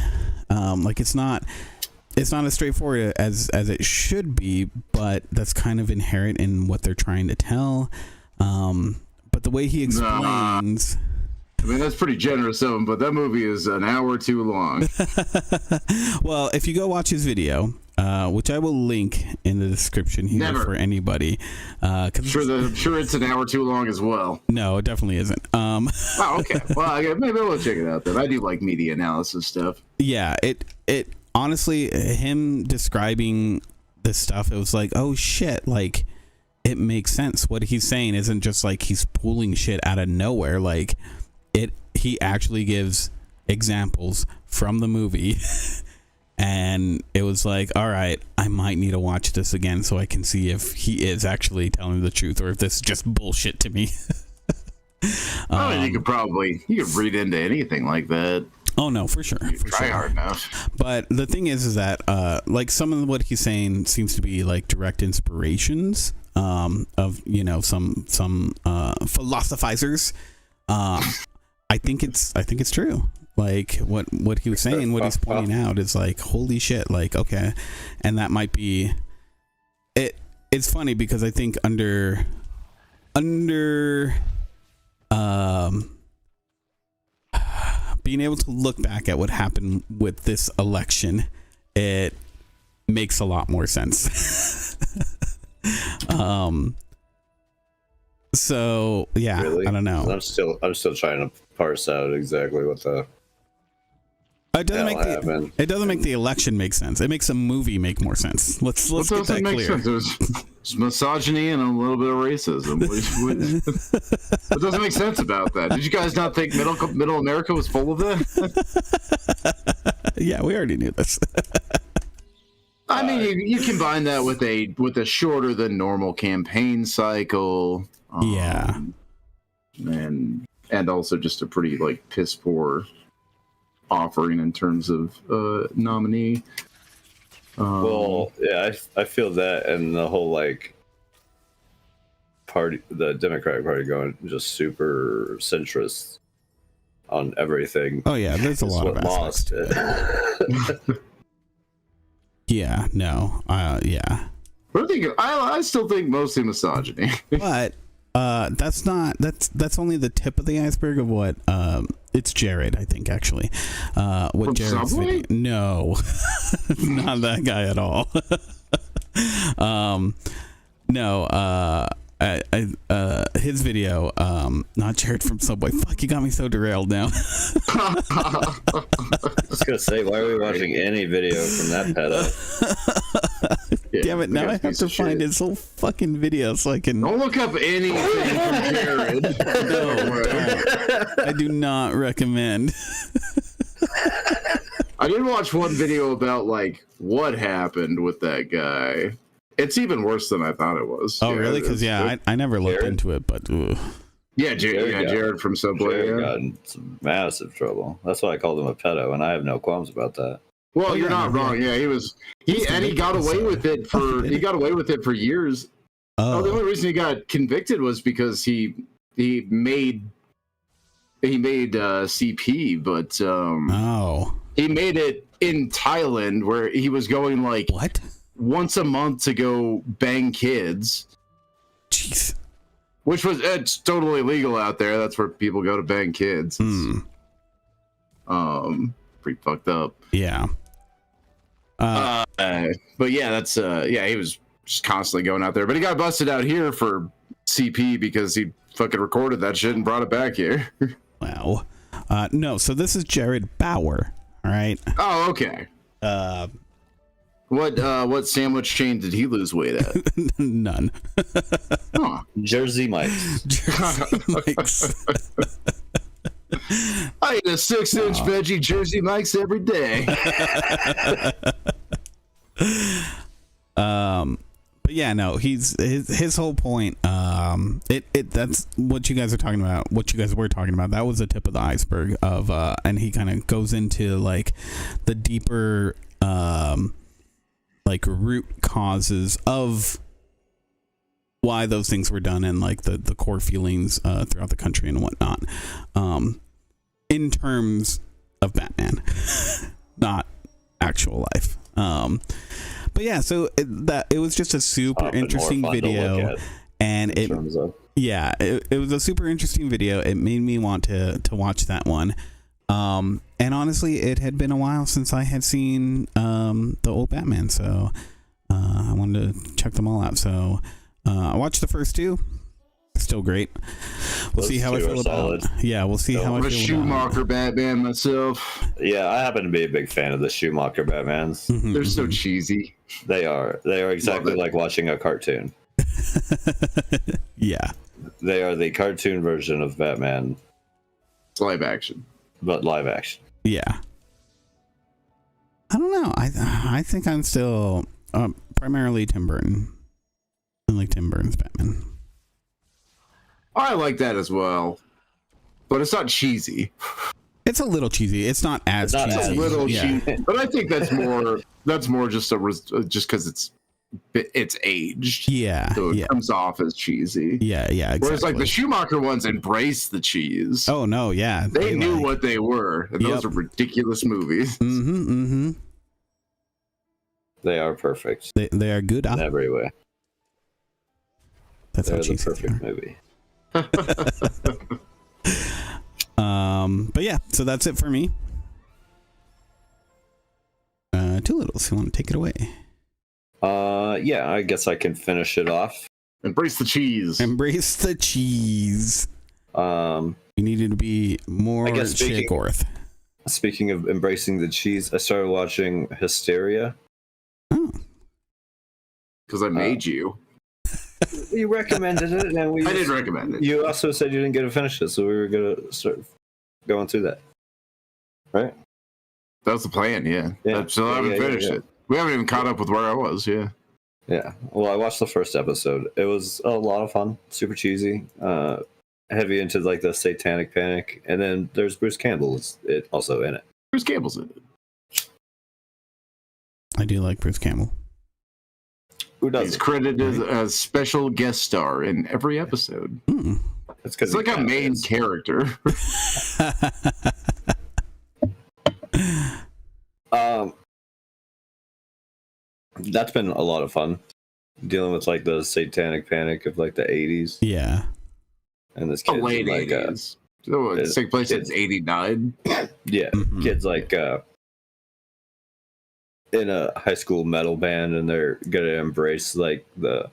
Like it's not as straightforward as it should be, but that's kind of inherent in what they're trying to tell. But the way he explains... I mean, that's pretty generous of him, but that movie is an hour too long. Well, if you go watch his video, which I will link in the description here for anybody. I'm sure it's an hour too long as well. No, it definitely isn't. Oh, okay. Well, maybe we'll check it out then. I do like media analysis stuff. Yeah, it honestly, him describing this stuff, it was like, oh shit, like it makes sense. What he's saying isn't just like he's pulling shit out of nowhere. Like he actually gives examples from the movie. And it was like, all right, I might need to watch this again so I can see if he is actually telling the truth or if this is just bullshit to me. I mean, you could read into anything like that. Oh no, for sure. Try hard enough. But the thing is that like some of what he's saying seems to be like direct inspirations of, you know, some philosophizers. I think it's true. Like what he was saying, what he's pointing out is like, holy shit, like, okay. And that might be it. It's funny because I think under being able to look back at what happened with this election, it makes a lot more sense. So yeah, really? I don't know. I'm still trying to parse out exactly what the it doesn't make the election make sense. It makes a movie make more sense. Let's get that clear. There's misogyny and a little bit of racism. What doesn't make sense about that? Did you guys not think middle America was full of that? Yeah, we already knew this. I mean, you combine that with a shorter than normal campaign cycle. Yeah, and also just a pretty like piss poor offering in terms of nominee. Well, yeah, I feel that, and the whole like party, the Democratic Party going just super centrist on everything. Oh yeah, there's a lot of aspects. Yeah, no, yeah. But I still think mostly misogyny. But that's only the tip of the iceberg of what it's Jared, I think, actually. What Jared's video? No, not that guy at all. No, his video, not Jared from Subway. Fuck, you got me so derailed now. I was gonna say, why are we watching any video from that pedo? Yeah, damn it, now I have to find his whole fucking video so I can... Don't look up anything from Jared. No, I do not recommend. I did watch one video about like what happened with that guy. It's even worse than I thought it was. Oh, really? Because I never looked into it, but Jared from Subway. Jared got in some massive trouble. That's why I called him a pedo, and I have no qualms about that. Well, you're not wrong. Yeah, he got away with it for years. Oh, the only reason he got convicted was because he made CP, but he made it in Thailand where he was going like once a month to go bang kids. Jeez. Which it's totally legal out there. That's where people go to bang kids. Pretty fucked up. Yeah. But yeah, that's he was just constantly going out there. But he got busted out here for CP because he fucking recorded that shit and brought it back here. Wow. No, so this is Jared Bauer. All right. Oh, okay. What sandwich chain did he lose weight at? None. Huh. Jersey Mike's. Jersey Mike's. I eat a 6-inch veggie Jersey Mike's every day. But yeah, no, his whole point. That's what you guys are talking about. What you guys were talking about. That was the tip of the iceberg of, and he kind of goes into like the deeper, like root causes of why those things were done and like the core feelings throughout the country and whatnot, in terms of Batman, not actual life. But yeah, so it was just a super interesting video, and it was a super interesting video. It made me want to watch that one. And honestly, it had been a while since I had seen the old Batman, so I wanted to check them all out. So I watched the first two. Still great. We'll see how I feel about it. Yeah, we'll see how I feel about it. Schumacher Batman myself. Yeah, I happen to be a big fan of the Schumacher Batmans. They're so cheesy. They are exactly like watching a cartoon. Yeah. They are the cartoon version of Batman. It's live action. But live action. Yeah. I don't know. I think I'm still primarily Tim Burton. I like Tim Burton's Batman. I like that as well, but it's not cheesy. It's a little cheesy. It's not as cheesy. It's a little cheesy, but I think that's more just because it's aged. Yeah, so it comes off as cheesy. Yeah, exactly. Whereas like the Schumacher ones embrace the cheese. Oh no, yeah, they knew what they were, and those are ridiculous movies. They are perfect. They are good in every way. That's the perfect movie. But yeah, so that's it for me. TooLittles, you want to take it away? Yeah, I guess I can finish it off. Embrace the cheese. Embrace the cheese. You needed to be more Chigorth. Speaking of embracing the cheese, I started watching Hysteria. Oh. Because I made you. You recommended it, and I did recommend it. You also said you didn't get to finish it, so we were gonna start going through that, right? That was the plan, yeah. So I haven't finished it. We haven't even caught up with where I was, yeah. Yeah. Well, I watched the first episode. It was a lot of fun, super cheesy, heavy into like the satanic panic, and then there's Bruce Campbell also in it. Bruce Campbell's in it. I do like Bruce Campbell. Who does? He's credited as a special guest star in every episode. It's like a main character. That's been a lot of fun, dealing with like the satanic panic of like the 80s. Yeah. And this kid's late like 80s. So it takes place in 89. Yeah. Kids like in a high school metal band, and they're gonna embrace like the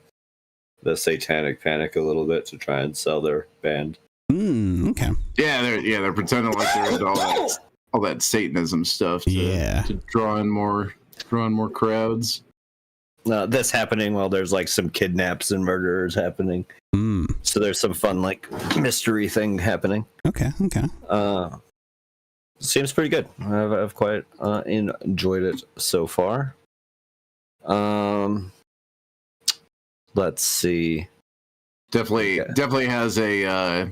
satanic panic a little bit to try and sell their band. Okay. Yeah, they're pretending like they're into all that Satanism stuff to draw in more crowds. This happening while there's like some kidnaps and murderers happening. So there's some fun like mystery thing happening. Okay. Seems pretty good. I've quite enjoyed it so far. Let's see. Definitely has a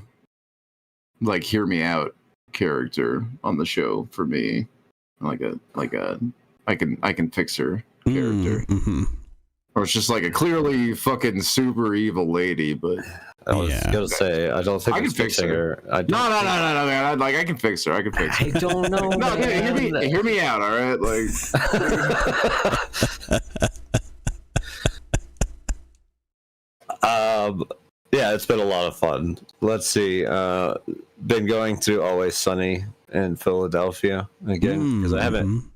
like hear me out character on the show for me. Like a I can fix her character. Mm-hmm. Or it's just like a clearly fucking super evil lady, but I was gonna say I don't think I can fix her. No, man. I can fix her. I don't know. No, dude, hear me out, all right? Like yeah, it's been a lot of fun. Let's see. Been going through Always Sunny in Philadelphia again because I haven't.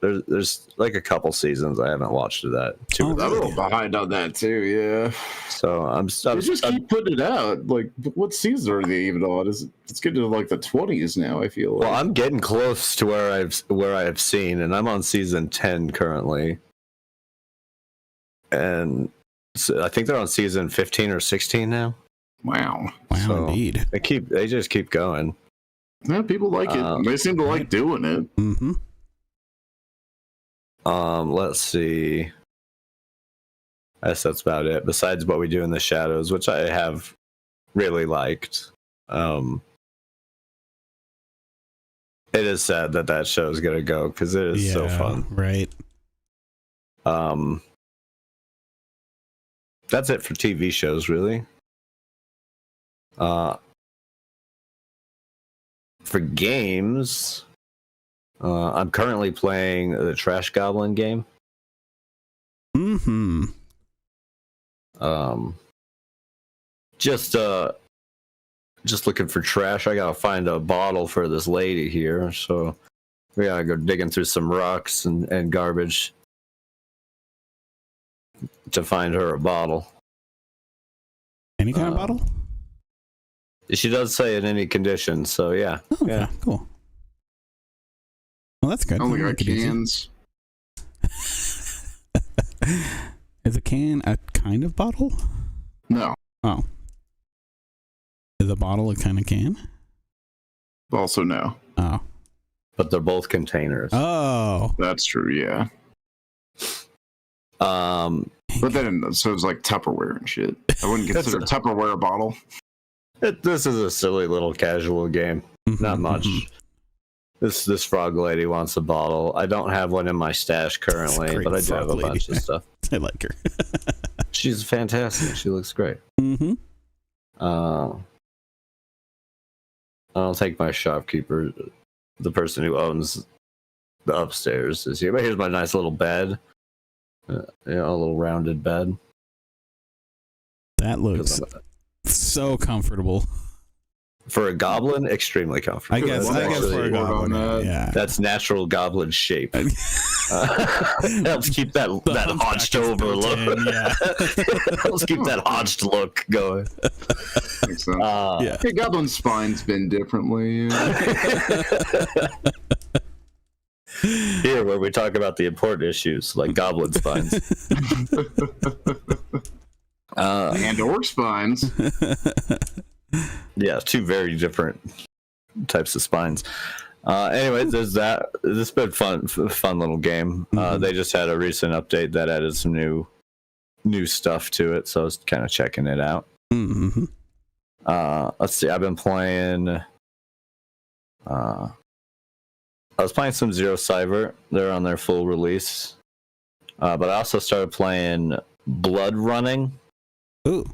There's like a couple seasons I haven't watched of that. I'm a little behind on that too. Yeah. So they just keep putting it out. Like, what season are they even on? It's getting to like the 20s now? I feel. Well, I'm getting close to where I've seen, and I'm on season 10 currently, and so I think they're on season 15 or 16 now. Wow, so indeed. They just keep going. Yeah, people like it. They seem to like doing it. Mm-hmm. Let's see. I guess that's about it. Besides What We Do in the Shadows, which I have really liked. It is sad that show is gonna go because it is so fun. Right. That's it for TV shows, really. For games, I'm currently playing the Trash Goblin game. Mm-hmm. Just looking for trash. I gotta find a bottle for this lady here, so we gotta go digging through some rocks and garbage to find her a bottle. Any kind of bottle? She does say in any condition, so yeah. Oh, okay, yeah. Cool. Well, that's good. Only got cans. Is a can a kind of bottle? No. Oh. Is a bottle a kind of can? Also no. Oh. But they're both containers. Oh. That's true, yeah. But then, so it's like Tupperware and shit. I wouldn't consider Tupperware a bottle. This is a silly little casual game. Not much. This frog lady wants a bottle. I don't have one in my stash currently, but I do have a bunch of stuff. I like her. She's fantastic. She looks great. Mm-hmm. I'll take my shopkeeper, the person who owns the upstairs, is here. But here's my nice little bed. A little rounded bed. That looks so comfortable. For a goblin, extremely comfortable. I guess for a goblin, yeah. That's natural goblin shape. Helps keep that hunched over look. Yeah. Helps keep that hunched look going. Yeah. Hey, goblin spine's been differently. Here, where we talk about the important issues, like goblin spines. And orc spines. Yeah, two very different types of spines. Anyways, there's that. This has been fun little game. They just had a recent update that added some new stuff to it, so I was kind of checking it out. Mm-hmm. Let's see. I've been playing. I was playing some Zero Cyber. They're on their full release. But I also started playing Blood Running. Ooh.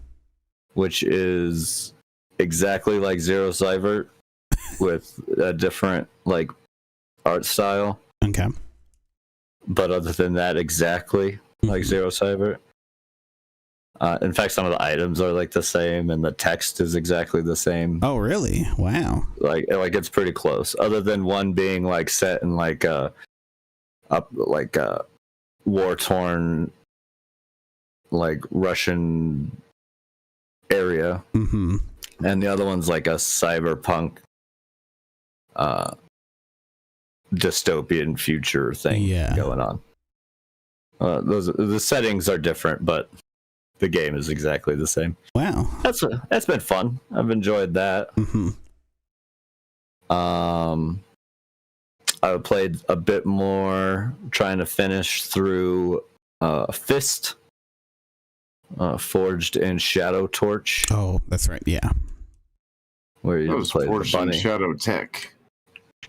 Which is exactly like Zero Cyber with a different like art style. Okay. But other than that, exactly like Zero Cyber. In fact, some of the items are like the same, and the text is exactly the same. Oh, really? Wow. Like it's pretty close. Other than one being like set in like a war-torn like Russian area, and the other one's like a cyberpunk dystopian future thing going on. The settings are different, but the game is exactly the same. Wow, that's been fun. I've enjoyed that. I played a bit more, trying to finish through Fist, Forged in Shadow Torch. Oh, that's right. Yeah. Where you play the bunny. Shadow Tech.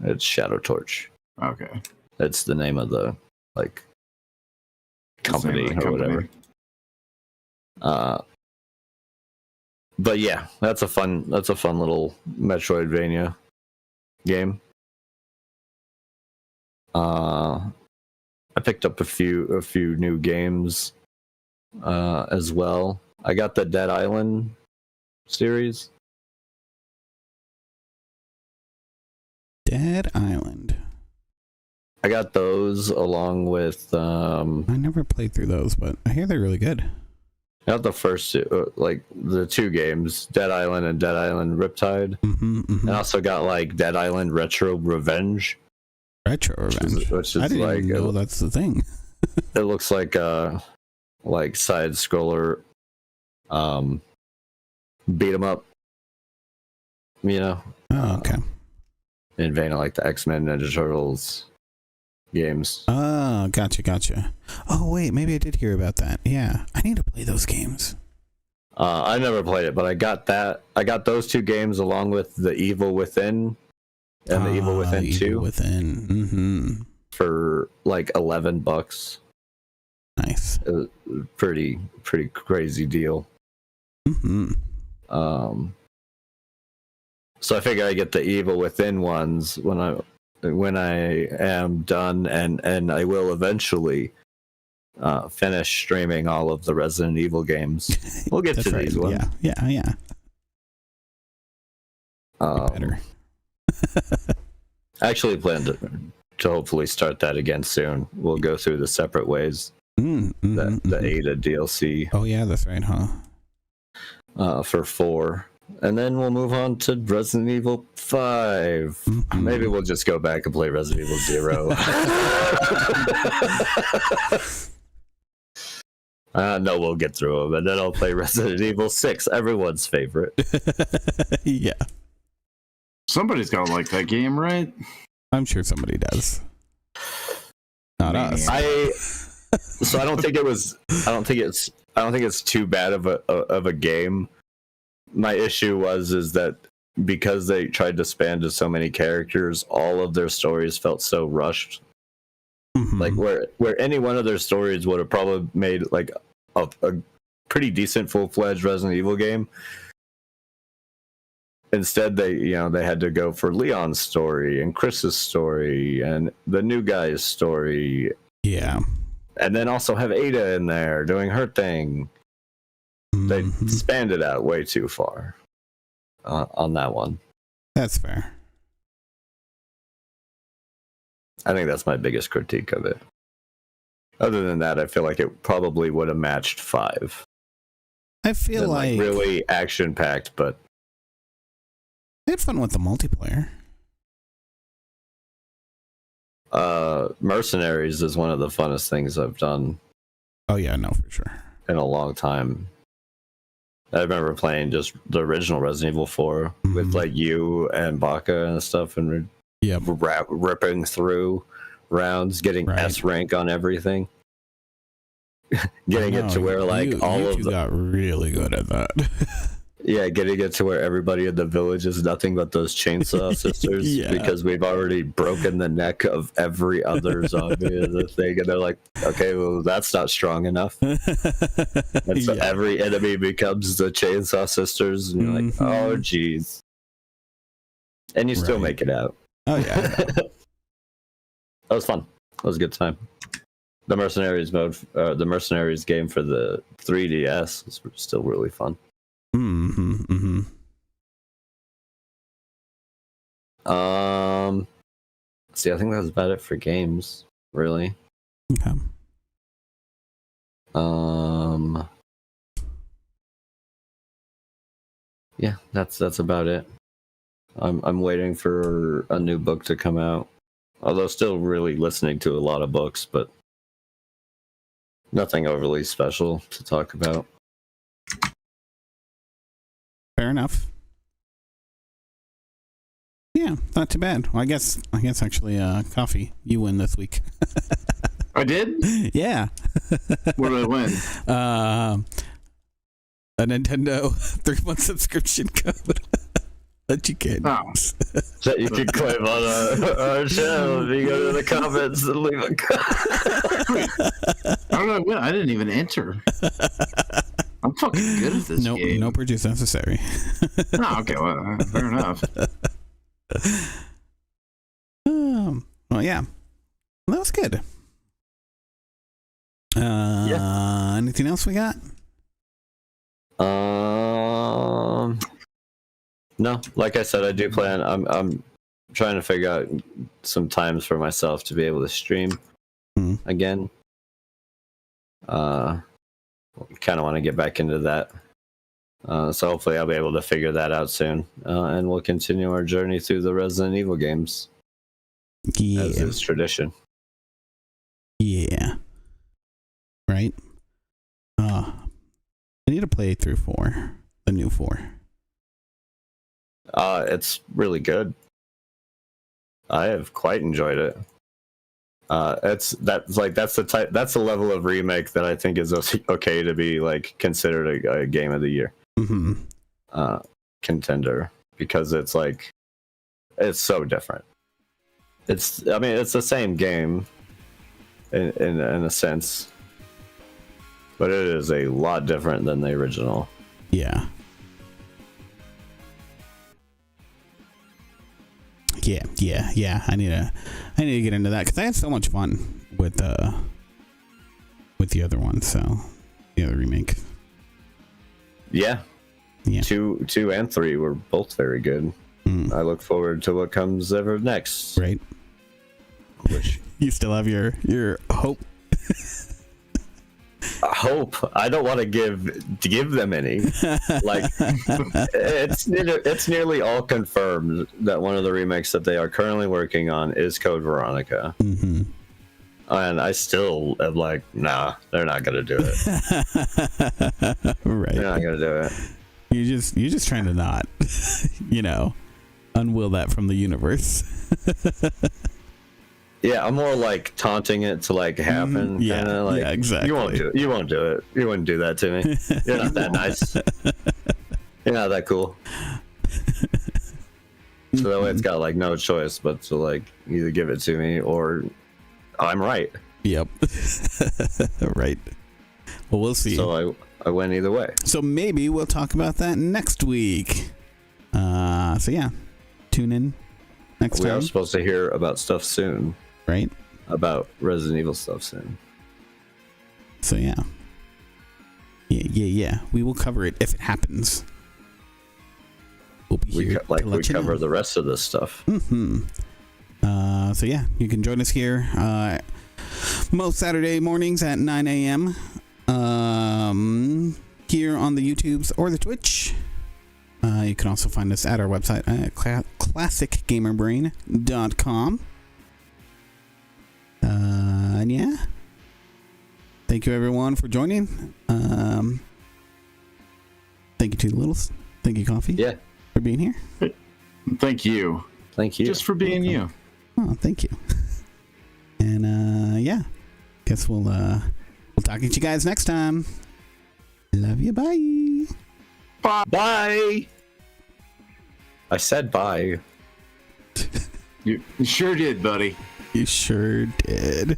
It's Shadow Torch. Okay. That's the name of the company or whatever. But yeah, that's a fun little Metroidvania game. I picked up a few new games as well. I got the Dead Island series. Dead Island. I got those along with I never played through those, but I hear they're really good. I got the first two, the two games, Dead Island and Dead Island Riptide. And I also got Dead Island Retro Revenge. Retro Revenge. Which is I didn't even know that's the thing. It looks like a side scroller beat 'em up. You know? Oh, okay. In vain of the X-Men Ninja Turtles games. Oh, gotcha. Oh wait, maybe I did hear about that. Yeah, I need to play those games. I never played it, but I got that. I got those two games along with The Evil Within and The Evil Within 2. Evil Within. Mm-hmm. For $11. Nice. It was a pretty crazy deal. Mm-hmm. So I figure I get the Evil Within ones when I am done, and I will eventually finish streaming all of the Resident Evil games. We'll get to these ones. Yeah. Better. I actually plan to hopefully start that again soon. We'll go through the separate ways. The Ada DLC. Oh yeah, that's right, huh? For 4. And then we'll move on to Resident Evil 5. Mm-hmm. Maybe we'll just go back and play Resident Evil 0. No, we'll get through them. And then I'll play Resident Evil 6, everyone's favorite. Yeah. Somebody's got to like that game, right? I'm sure somebody does. Not us. So I don't think it's too bad of a game. My issue is that because they tried to span to so many characters, all of their stories felt so rushed. Mm-hmm. Where any one of their stories would have probably made a pretty decent full-fledged Resident Evil game. Instead, they had to go for Leon's story and Chris's story and the new guy's story. Yeah. And then also have Ada in there doing her thing. They spanned it out way too far on that one. That's fair. I think that's my biggest critique of it. Other than that, I feel like it probably would have matched 5. I feel like really action-packed, but I had fun with the multiplayer. Mercenaries is one of the funnest things I've done. Oh yeah, no, for sure. In a long time. I remember playing just the original Resident Evil 4 with you and Baka and stuff, and ripping through rounds, getting S rank on everything. Getting it to where you got really good at that. Yeah, getting it to where everybody in the village is nothing but those chainsaw sisters because we've already broken the neck of every other zombie in the thing, and they're like, okay, well, that's not strong enough. And so every enemy becomes the chainsaw sisters, and you're like, oh, geez. And you still make it out. Oh, yeah. That was fun. That was a good time. The Mercenaries the Mercenaries game for the 3DS is still really fun. See, I think that was about it for games, really. Okay. Yeah, that's about it. I'm waiting for a new book to come out. Although still really listening to a lot of books, but nothing overly special to talk about. Fair enough. Yeah, not too bad. Well, I guess actually, Coffee, you win this week. I did? Yeah. What did I win? A Nintendo 3-month subscription code that you can use. That you can claim on our channel if you go to the comments and leave a comment. How did I win? I didn't even enter. I'm fucking good at this game. No purchase necessary. Oh, okay, well, fair enough. Well, yeah. That was good. Anything else we got? No, like I said, I do plan. I'm trying to figure out some times for myself to be able to stream again. Kind of want to get back into that. So hopefully I'll be able to figure that out soon, and we'll continue our journey through the Resident Evil games. Yeah, as is tradition. Yeah. Right. I need to play through 4, the new 4. It's really good. I have quite enjoyed it. That's the level of remake that I think is okay to be like considered a game of the year contender, because it's so different. It's the same game in a sense, but it is a lot different than the original. Yeah. I need to get into that because I had so much fun with the other one. So the other remake. Yeah. 2 and 3 were both very good. I look forward to what comes ever next. Right. Which you still have your hope. Hope. I don't want to give them any. Like it's nearly all confirmed that one of the remakes that they are currently working on is Code Veronica. And I still am like, nah, they're not gonna do it. Right. They're not gonna do it. You're just trying to not, unwill that from the universe. Yeah, I'm more like taunting it to like happen. Yeah, exactly. You won't do it. You won't do it. You wouldn't do that to me. You're not that nice. You're not that cool. So that way it's got like no choice but to like either give it to me or I'm right. Yep. Right. Well, we'll see. So I win either way. So maybe we'll talk about that next week. So yeah, tune in next time. We are supposed to hear about stuff soon. Right? About Resident Evil stuff soon. So yeah. Yeah. We will cover it if it happens. We'll be here we cover the rest of this stuff. So yeah, you can join us here most Saturday mornings at 9 a.m. Here on the YouTubes or the Twitch. You can also find us at our website at classicgamerbrain.com. And yeah, thank you everyone for joining. Thank you to the Littles. Thank you, Coffee. Yeah, for being here. Thank you. Thank you. Just for being you. Oh, thank you. And yeah, guess we'll talk to you guys next time. Love you. Bye. Bye. I said bye. You sure did, buddy. You sure did.